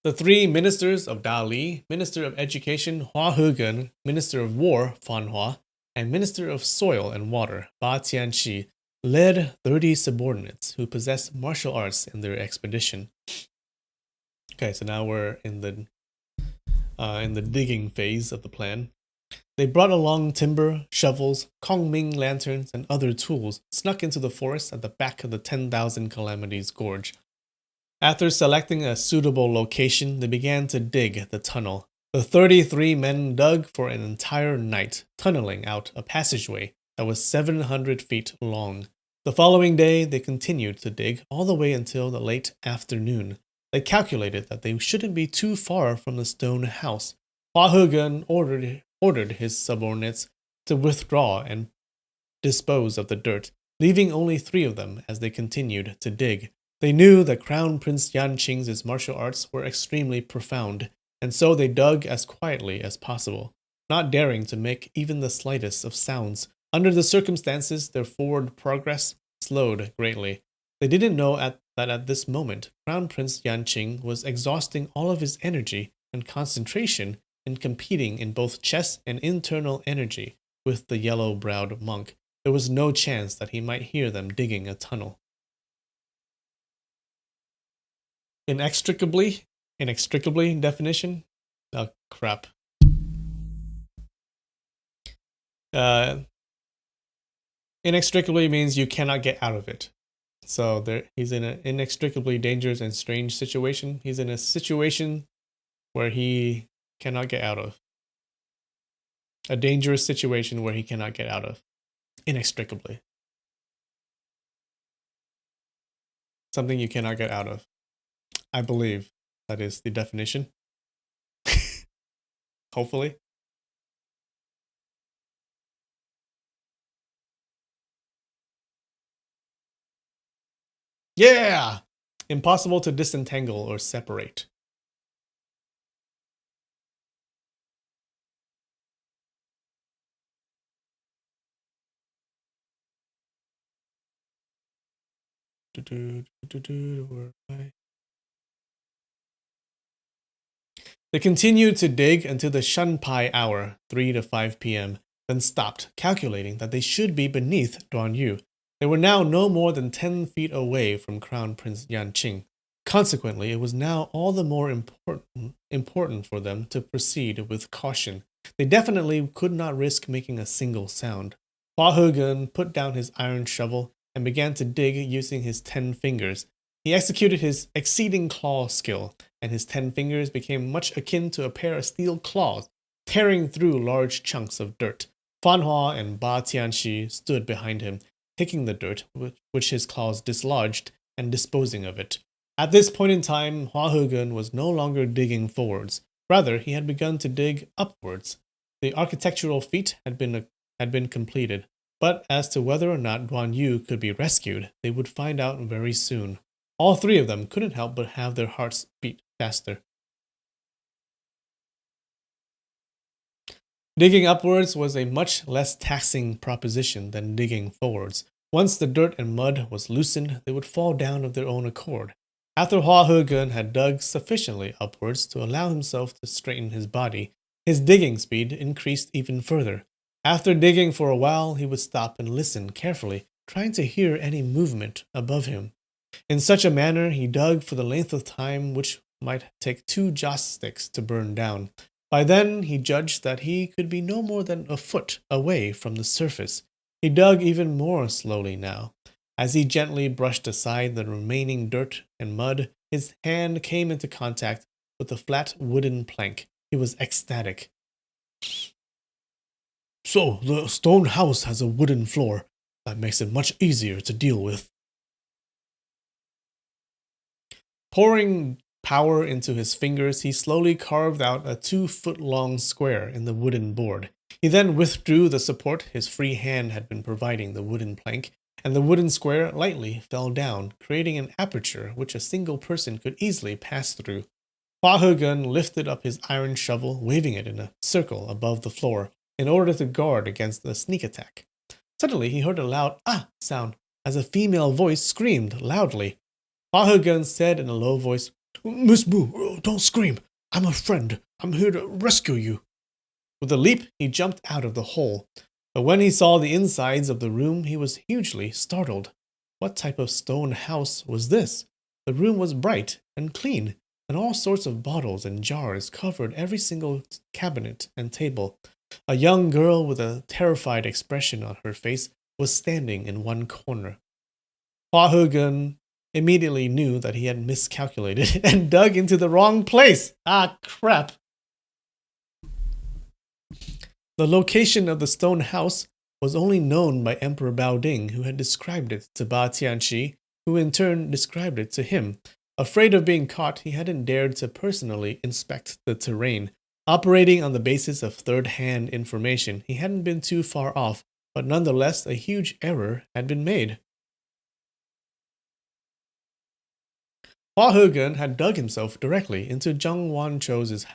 The three ministers of Dali, Minister of Education Hua Hegen, Minister of War Fan Hua, and Minister of Soil and Water Ba Tianqi, led 30 subordinates who possessed martial arts in their expedition. Okay, so now we're in the digging phase of the plan. They brought along timber, shovels, Kongming lanterns, and other tools, snuck into the forest at the back of the 10,000 Calamities Gorge. After selecting a suitable location, they began to dig the tunnel. The 33 men dug for an entire night, tunneling out a passageway that was 700 feet long. The following day, they continued to dig all the way until the late afternoon. They calculated that they shouldn't be too far from the stone house. Hua Hegen ordered his subordinates to withdraw and dispose of the dirt, leaving only 3 of them as they continued to dig. They knew that Crown Prince Yanqing's martial arts were extremely profound, and so they dug as quietly as possible, not daring to make even the slightest of sounds. Under the circumstances, their forward progress slowed greatly. They didn't know that at this moment, Crown Prince Yanqing was exhausting all of his energy and concentration in competing in both chess and internal energy with the yellow-browed monk. There was no chance that he might hear them digging a tunnel. Inextricably definition? Oh, crap. Inextricably means you cannot get out of it. So he's in an inextricably dangerous and strange situation. He's in a situation where he cannot get out of. A dangerous situation where he cannot get out of. Inextricably. Something you cannot get out of. I believe that is the definition. Hopefully. Yeah! Impossible to disentangle or separate. They continued to dig until the Shunpai hour, 3 to 5 p.m., then stopped, calculating that they should be beneath Duan Yu. They were now no more than 10 feet away from Crown Prince Yanqing. Consequently, it was now all the more important for them to proceed with caution. They definitely could not risk making a single sound. Hua Hegun put down his iron shovel and began to dig using his 10 fingers. He executed his exceeding claw skill, and his 10 fingers became much akin to a pair of steel claws, tearing through large chunks of dirt. Fan Hua and Ba Tianxi stood behind him, picking the dirt, which his claws dislodged, and disposing of it. At this point in time, Hua Hegun was no longer digging forwards. Rather, he had begun to dig upwards. The architectural feat had been completed, but as to whether or not Duan Yu could be rescued, they would find out very soon. All three of them couldn't help but have their hearts beat faster. Digging upwards was a much less taxing proposition than digging forwards. Once the dirt and mud was loosened, they would fall down of their own accord. After Hua Hegun had dug sufficiently upwards to allow himself to straighten his body, his digging speed increased even further. After digging for a while, he would stop and listen carefully, trying to hear any movement above him. In such a manner, he dug for the length of time which might take 2 joss sticks to burn down. By then, he judged that he could be no more than a foot away from the surface. He dug even more slowly now. As he gently brushed aside the remaining dirt and mud, his hand came into contact with a flat wooden plank. He was ecstatic. So, the stone house has a wooden floor. That makes it much easier to deal with. Pouring power into his fingers, he slowly carved out a 2-foot-long square in the wooden board. He then withdrew the support his free hand had been providing the wooden plank, and the wooden square lightly fell down, creating an aperture which a single person could easily pass through. Hua Hegun lifted up his iron shovel, waving it in a circle above the floor, in order to guard against a sneak attack. Suddenly, he heard a loud "ah" sound, as a female voice screamed loudly. Hua Hegun said in a low voice, "Miss Boo, don't scream. I'm a friend. I'm here to rescue you." With a leap, he jumped out of the hole. But when he saw the insides of the room, he was hugely startled. What type of stone house was this? The room was bright and clean, and all sorts of bottles and jars covered every single cabinet and table. A young girl with a terrified expression on her face was standing in one corner. Hua Hegun immediately knew that he had miscalculated and dug into the wrong place. Ah, crap. The location of the stone house was only known by Emperor Baoding, who had described it to Ba Tianxi, who in turn described it to him. Afraid of being caught, he hadn't dared to personally inspect the terrain. Operating on the basis of third-hand information, he hadn't been too far off, but nonetheless a huge error had been made. Hua Hegun had dug himself directly into Zhang Wanchou's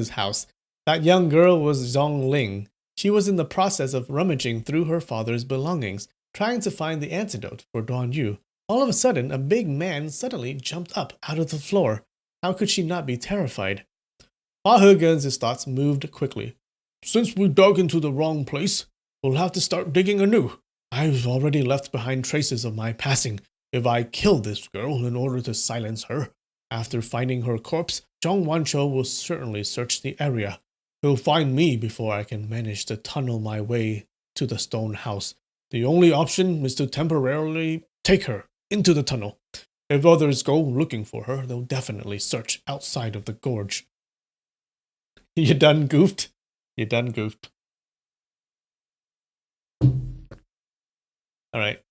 house. That young girl was Zhong Ling. She was in the process of rummaging through her father's belongings, trying to find the antidote for Duan Yu. All of a sudden, a big man suddenly jumped up out of the floor. How could she not be terrified? Hua Hegun's thoughts moved quickly. Since we dug into the wrong place, we'll have to start digging anew. I've already left behind traces of my passing. If I kill this girl in order to silence her, after finding her corpse, Zhong Wancho will certainly search the area. He'll find me before I can manage to tunnel my way to the stone house. The only option is to temporarily take her into the tunnel. If others go looking for her, they'll definitely search outside of the gorge. You done goofed? You done goofed. Alright.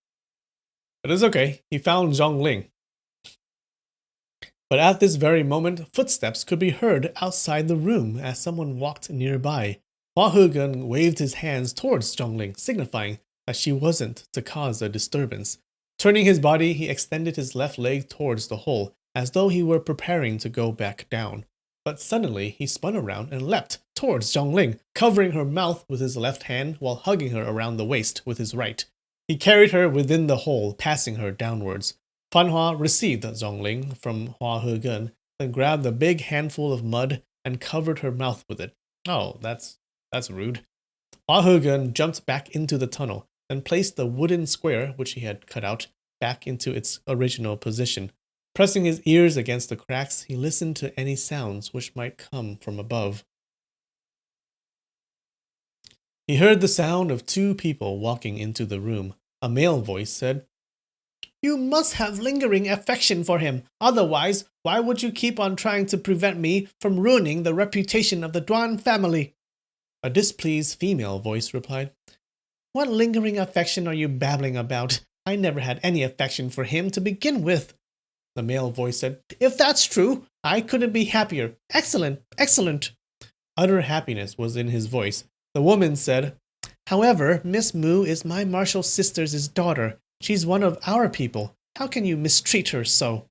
But it's okay. He found Zhongling. But at this very moment, footsteps could be heard outside the room as someone walked nearby. Hua Hegan waved his hands towards Zhongling, signifying that she wasn't to cause a disturbance. Turning his body, he extended his left leg towards the hole, as though he were preparing to go back down. But suddenly, he spun around and leapt towards Zhongling, covering her mouth with his left hand while hugging her around the waist with his right. He carried her within the hole, passing her downwards. Fan Hua received Zhongling from Hua Hegan, then grabbed a big handful of mud and covered her mouth with it. Oh, that's rude. Hua Hegan jumped back into the tunnel, then placed the wooden square, which he had cut out, back into its original position. Pressing his ears against the cracks, he listened to any sounds which might come from above. He heard the sound of two people walking into the room. A male voice said, "You must have lingering affection for him. Otherwise, why would you keep on trying to prevent me from ruining the reputation of the Duan family?" A displeased female voice replied, "What lingering affection are you babbling about? I never had any affection for him to begin with." The male voice said, "If that's true, I couldn't be happier. Excellent, excellent." Utter happiness was in his voice. The woman said, "However, Miss Mu is my martial sister's daughter. She's one of our people. How can you mistreat her so?"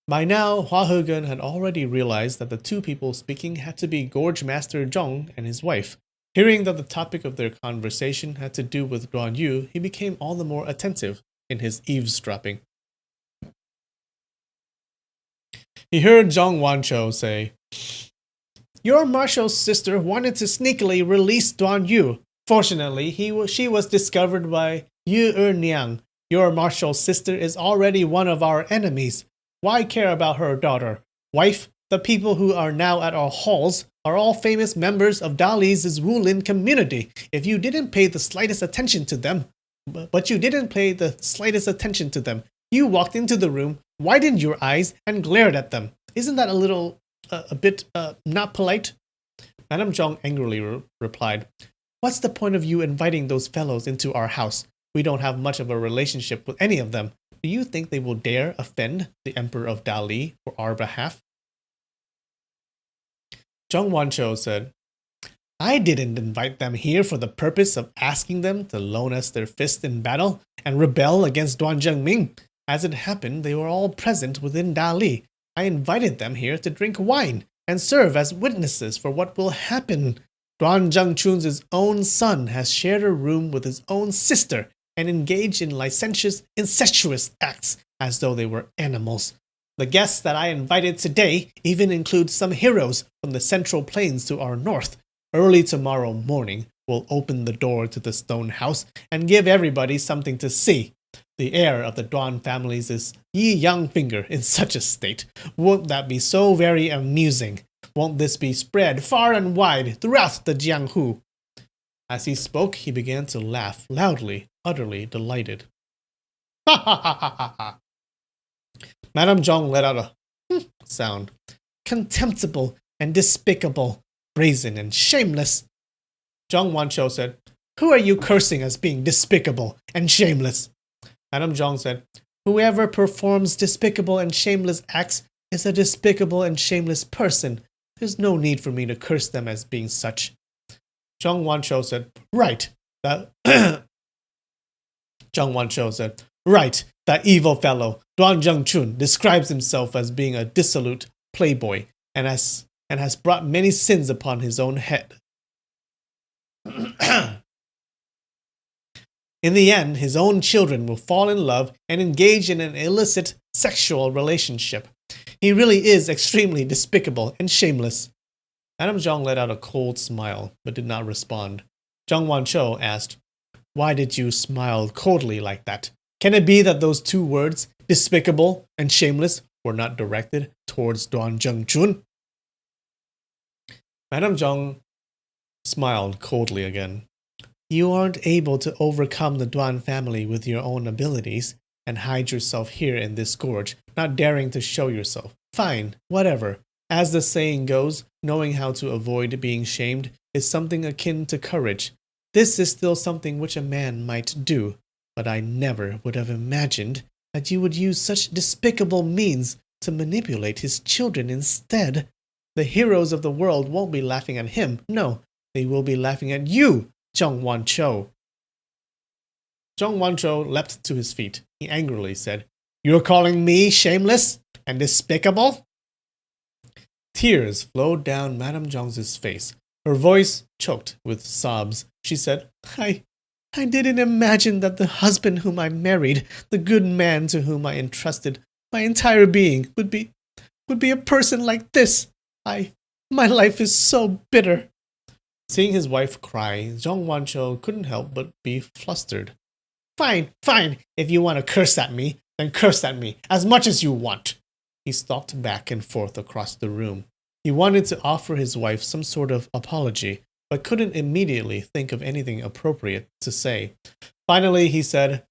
By now, Hua Hegan had already realized that the two people speaking had to be Gorge Master Zhong and his wife. Hearing that the topic of their conversation had to do with Duan Yu, he became all the more attentive in his eavesdropping. He heard Zhong Wancho say, "Your martial sister wanted to sneakily release Duan Yu. Fortunately, she was discovered by Yu Niang. Your martial sister is already one of our enemies. Why care about her daughter? Wife, the people who are now at our halls are all famous members of Dali's Wulin community. If you didn't pay the slightest attention to them, you walked into the room, widened your eyes, and glared at them. Isn't that a bit not polite?" Madame Zhong angrily replied, "What's the point of you inviting those fellows into our house? We don't have much of a relationship with any of them. Do you think they will dare offend the Emperor of Dali for our behalf?" Zhong Wancho said, "I didn't invite them here for the purpose of asking them to loan us their fists in battle and rebel against Duan Zhengming. As it happened, they were all present within Dali. I invited them here to drink wine and serve as witnesses for what will happen. Duan Zhengchun's own son has shared a room with his own sister and engaged in licentious, incestuous acts as though they were animals. The guests that I invited today even include some heroes from the Central Plains to our north. Early tomorrow morning, we'll open the door to the stone house and give everybody something to see. The heir of the Duan families is Yi Youngfinger in such a state. Won't that be so very amusing? Won't this be spread far and wide throughout the Jianghu?" As he spoke, he began to laugh loudly, utterly delighted. "Ha ha ha ha ha ha!" Madame Zhong let out a sound. "Contemptible and despicable, brazen and shameless." Zhong Wancho said, "Who are you cursing as being despicable and shameless?" Madame Zhong said, "Whoever performs despicable and shameless acts is a despicable and shameless person. There's no need for me to curse them as being such." Zhong Wancho said, "Right, that..." Zhong Wancho said, "Right, that evil fellow, Duan Zhengchun, describes himself as being a dissolute playboy and has brought many sins upon his own head. In the end, his own children will fall in love and engage in an illicit sexual relationship. He really is extremely despicable and shameless." Madame Zhong let out a cold smile, but did not respond. Zhang Wanshou asked, "Why did you smile coldly like that? Can it be that those two words, despicable and shameless, were not directed towards Duan Zhengchun?" Madame Zhang smiled coldly again. "You aren't able to overcome the Duan family with your own abilities and hide yourself here in this gorge, not daring to show yourself. Fine, whatever. As the saying goes, knowing how to avoid being shamed is something akin to courage. This is still something which a man might do, but I never would have imagined that you would use such despicable means to manipulate his children instead. The heroes of the world won't be laughing at him. No, they will be laughing at you, Zhang Wanshou." Zhang Wanshou leapt to his feet. He angrily said, "You're calling me shameless and despicable?" Tears flowed down Madame Zhang's face. Her voice choked with sobs. She said, I didn't imagine that the husband whom I married, the good man to whom I entrusted my entire being, would be a person like this. My life is so bitter." Seeing his wife cry, Zhang Wanshou couldn't help but be flustered. Fine. If you want to curse at me, then curse at me as much as you want." He stalked back and forth across the room. He wanted to offer his wife some sort of apology, but couldn't immediately think of anything appropriate to say. Finally, he said,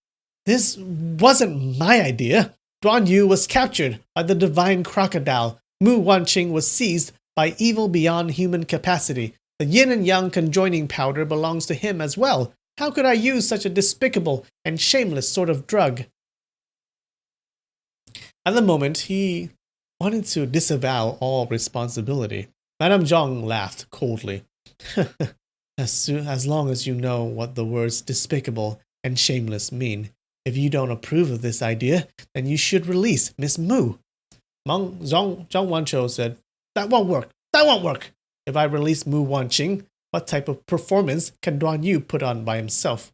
"This wasn't my idea. Duan Yu was captured by the divine crocodile. Mu Wanqing was seized by evil beyond human capacity. The yin and yang conjoining powder belongs to him as well. How could I use such a despicable and shameless sort of drug?" At the moment, he wanted to disavow all responsibility. Madame Zhang laughed coldly. As long as you know what the words despicable and shameless mean. If you don't approve of this idea, then you should release Miss Mu." Zhang Wanshou said, That won't work. If I release Mu Wanqing, what type of performance can Duan Yu put on by himself?"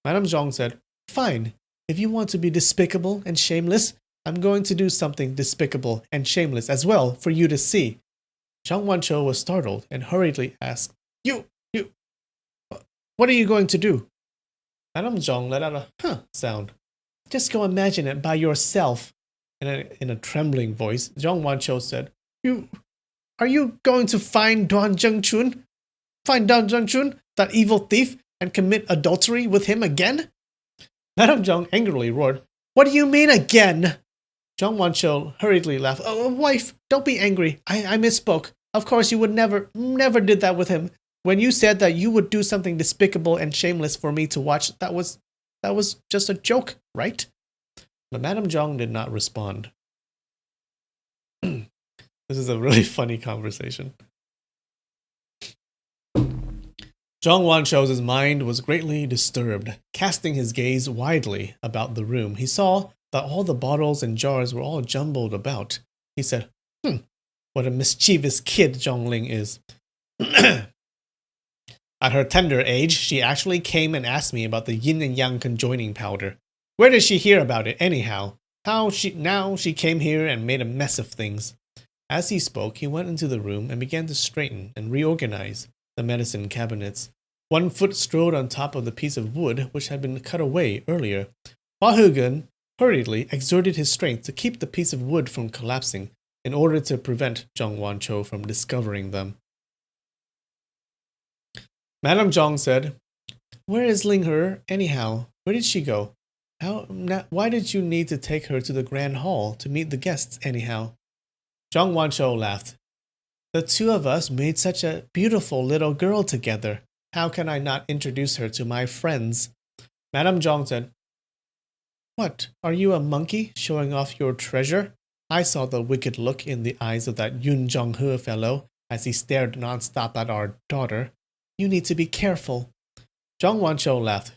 Madame Zhang said, "Fine. If you want to be despicable and shameless, I'm going to do something despicable and shameless as well for you to see." Zhang Wanshou was startled and hurriedly asked, You, what are you going to do?" Madame Zhang let out a huh sound. "Just go imagine it by yourself." In a trembling voice, Zhang Wanshou said, Are you going to find Duan Zhengchun? Find Duan Zhengchun, that evil thief, and commit adultery with him again?" Madame Zhang angrily roared, "What do you mean again?" Zhang Wanshou hurriedly laughed. "Oh, wife, don't be angry. I misspoke. Of course you would never did that with him. When you said that you would do something despicable and shameless for me to watch, that was just a joke, right?" But Madame Zhang did not respond. This is a really funny conversation. Zhang Wanshou's mind was greatly disturbed. Casting his gaze widely about the room, he saw that all the bottles and jars were all jumbled about. He said, what a mischievous kid Zhongling is. At her tender age, she actually came and asked me about the yin and yang conjoining powder. Where did she hear about it anyhow? Now she came here and made a mess of things." As he spoke, he went into the room and began to straighten and reorganize the medicine cabinets. One foot strode on top of the piece of wood which had been cut away earlier. Hua Hugen hurriedly exerted his strength to keep the piece of wood from collapsing in order to prevent Zhang Wanshou from discovering them. Madame Zhang said, "Where is Ling He anyhow? Where did she go? Why did you need to take her to the grand hall to meet the guests anyhow?" Zhang Wanshou laughed. "The two of us made such a beautiful little girl together. How can I not introduce her to my friends?" Madame Zhang said, "What, are you a monkey showing off your treasure? I saw the wicked look in the eyes of that Yun Zhonghe fellow as he stared non-stop at our daughter. You need to be careful." Zhang Wanshou laughed.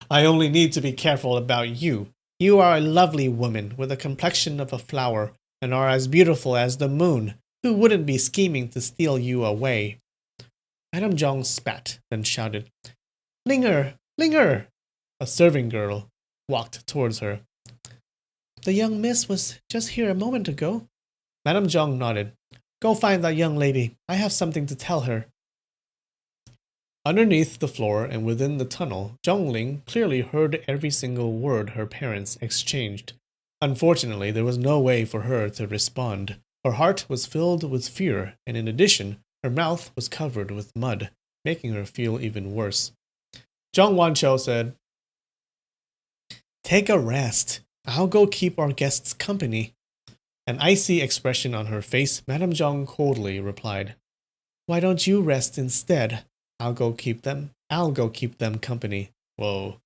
"I only need to be careful about you. You are a lovely woman with the complexion of a flower and are as beautiful as the moon. Who wouldn't be scheming to steal you away?" Madame Zhang spat, then shouted, Ling Er! A serving girl walked towards her. "The young miss was just here a moment ago." Madame Zhang nodded. "Go find that young lady. I have something to tell her." Underneath the floor and within the tunnel, Zhongling clearly heard every single word her parents exchanged. Unfortunately, there was no way for her to respond. Her heart was filled with fear, and in addition, her mouth was covered with mud, making her feel even worse. Zhang Wanqiu said, "Take a rest. I'll go keep our guests company." An icy expression on her face, Madame Zhang coldly replied, "Why don't you rest instead? I'll go keep them company." Whoa.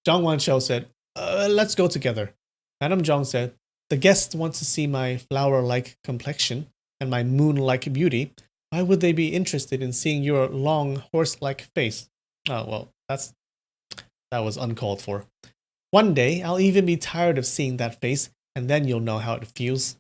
Zhang Wanqiu said, "Let's go together." Madame Zhang said, "The guests want to see my flower-like complexion and my moon-like beauty. Why would they be interested in seeing your long horse-like face?" Oh, well, that was uncalled for. "One day, I'll even be tired of seeing that face, and then you'll know how it feels.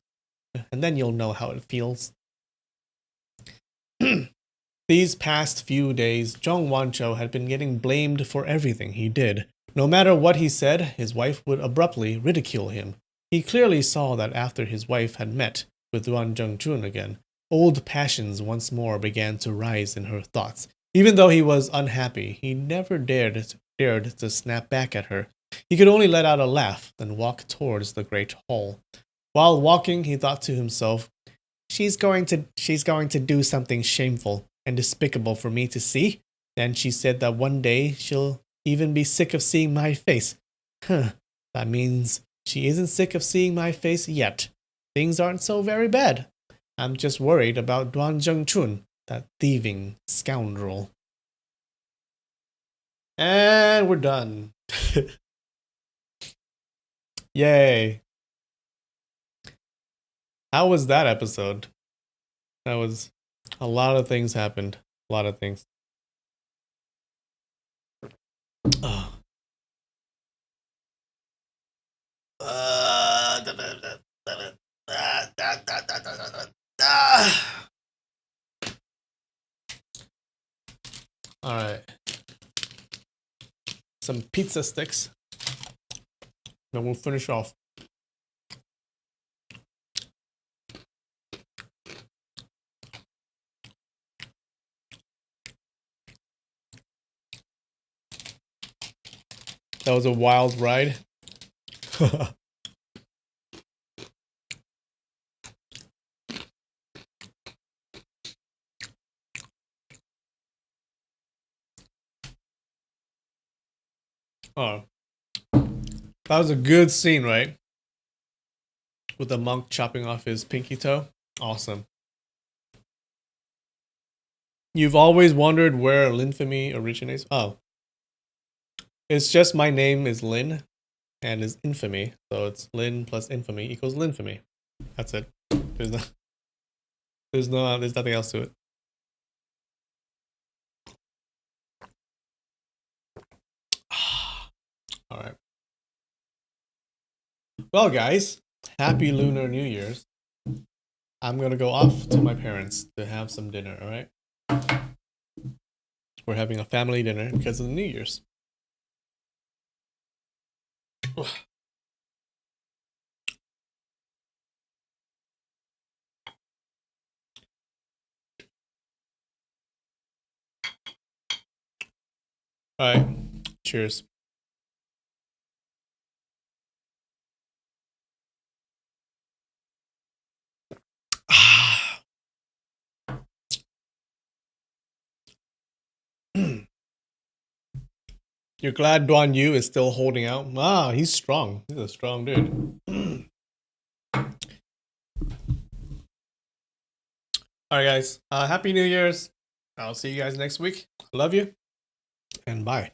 These past few days, Zhong Wanqiu had been getting blamed for everything he did. No matter what he said, his wife would abruptly ridicule him. He clearly saw that after his wife had met with Duan Zhengchun again, old passions once more began to rise in her thoughts. Even though he was unhappy, he never dared to snap back at her. He could only let out a laugh, then walk towards the great hall. While walking, he thought to himself, she's going to do something shameful and despicable for me to see. Then she said that one day she'll even be sick of seeing my face. That means she isn't sick of seeing my face yet. Things aren't so very bad. I'm just worried about Duan Zhengchun, that thieving scoundrel." And we're done. Yay. How was that episode? That was a lot of things happened. A lot of things. Oh. All right. Some pizza sticks. Then we'll finish off. That was a wild ride. Oh, that was a good scene, right? With the monk chopping off his pinky toe. Awesome. You've always wondered where Linfamy originates? Oh. It's just my name is Lin and is infamy. So it's Lin plus infamy equals Linfamy. That's it. There's nothing else to it. All right. Well, guys, happy Lunar New Year's. I'm going to go off to my parents to have some dinner, all right? We're having a family dinner because of the New Year's. All right. Cheers. You're glad Duan Yu is still holding out? Ah, he's strong. He's a strong dude. All right, guys. Happy New Year's. I'll see you guys next week. Love you. And bye.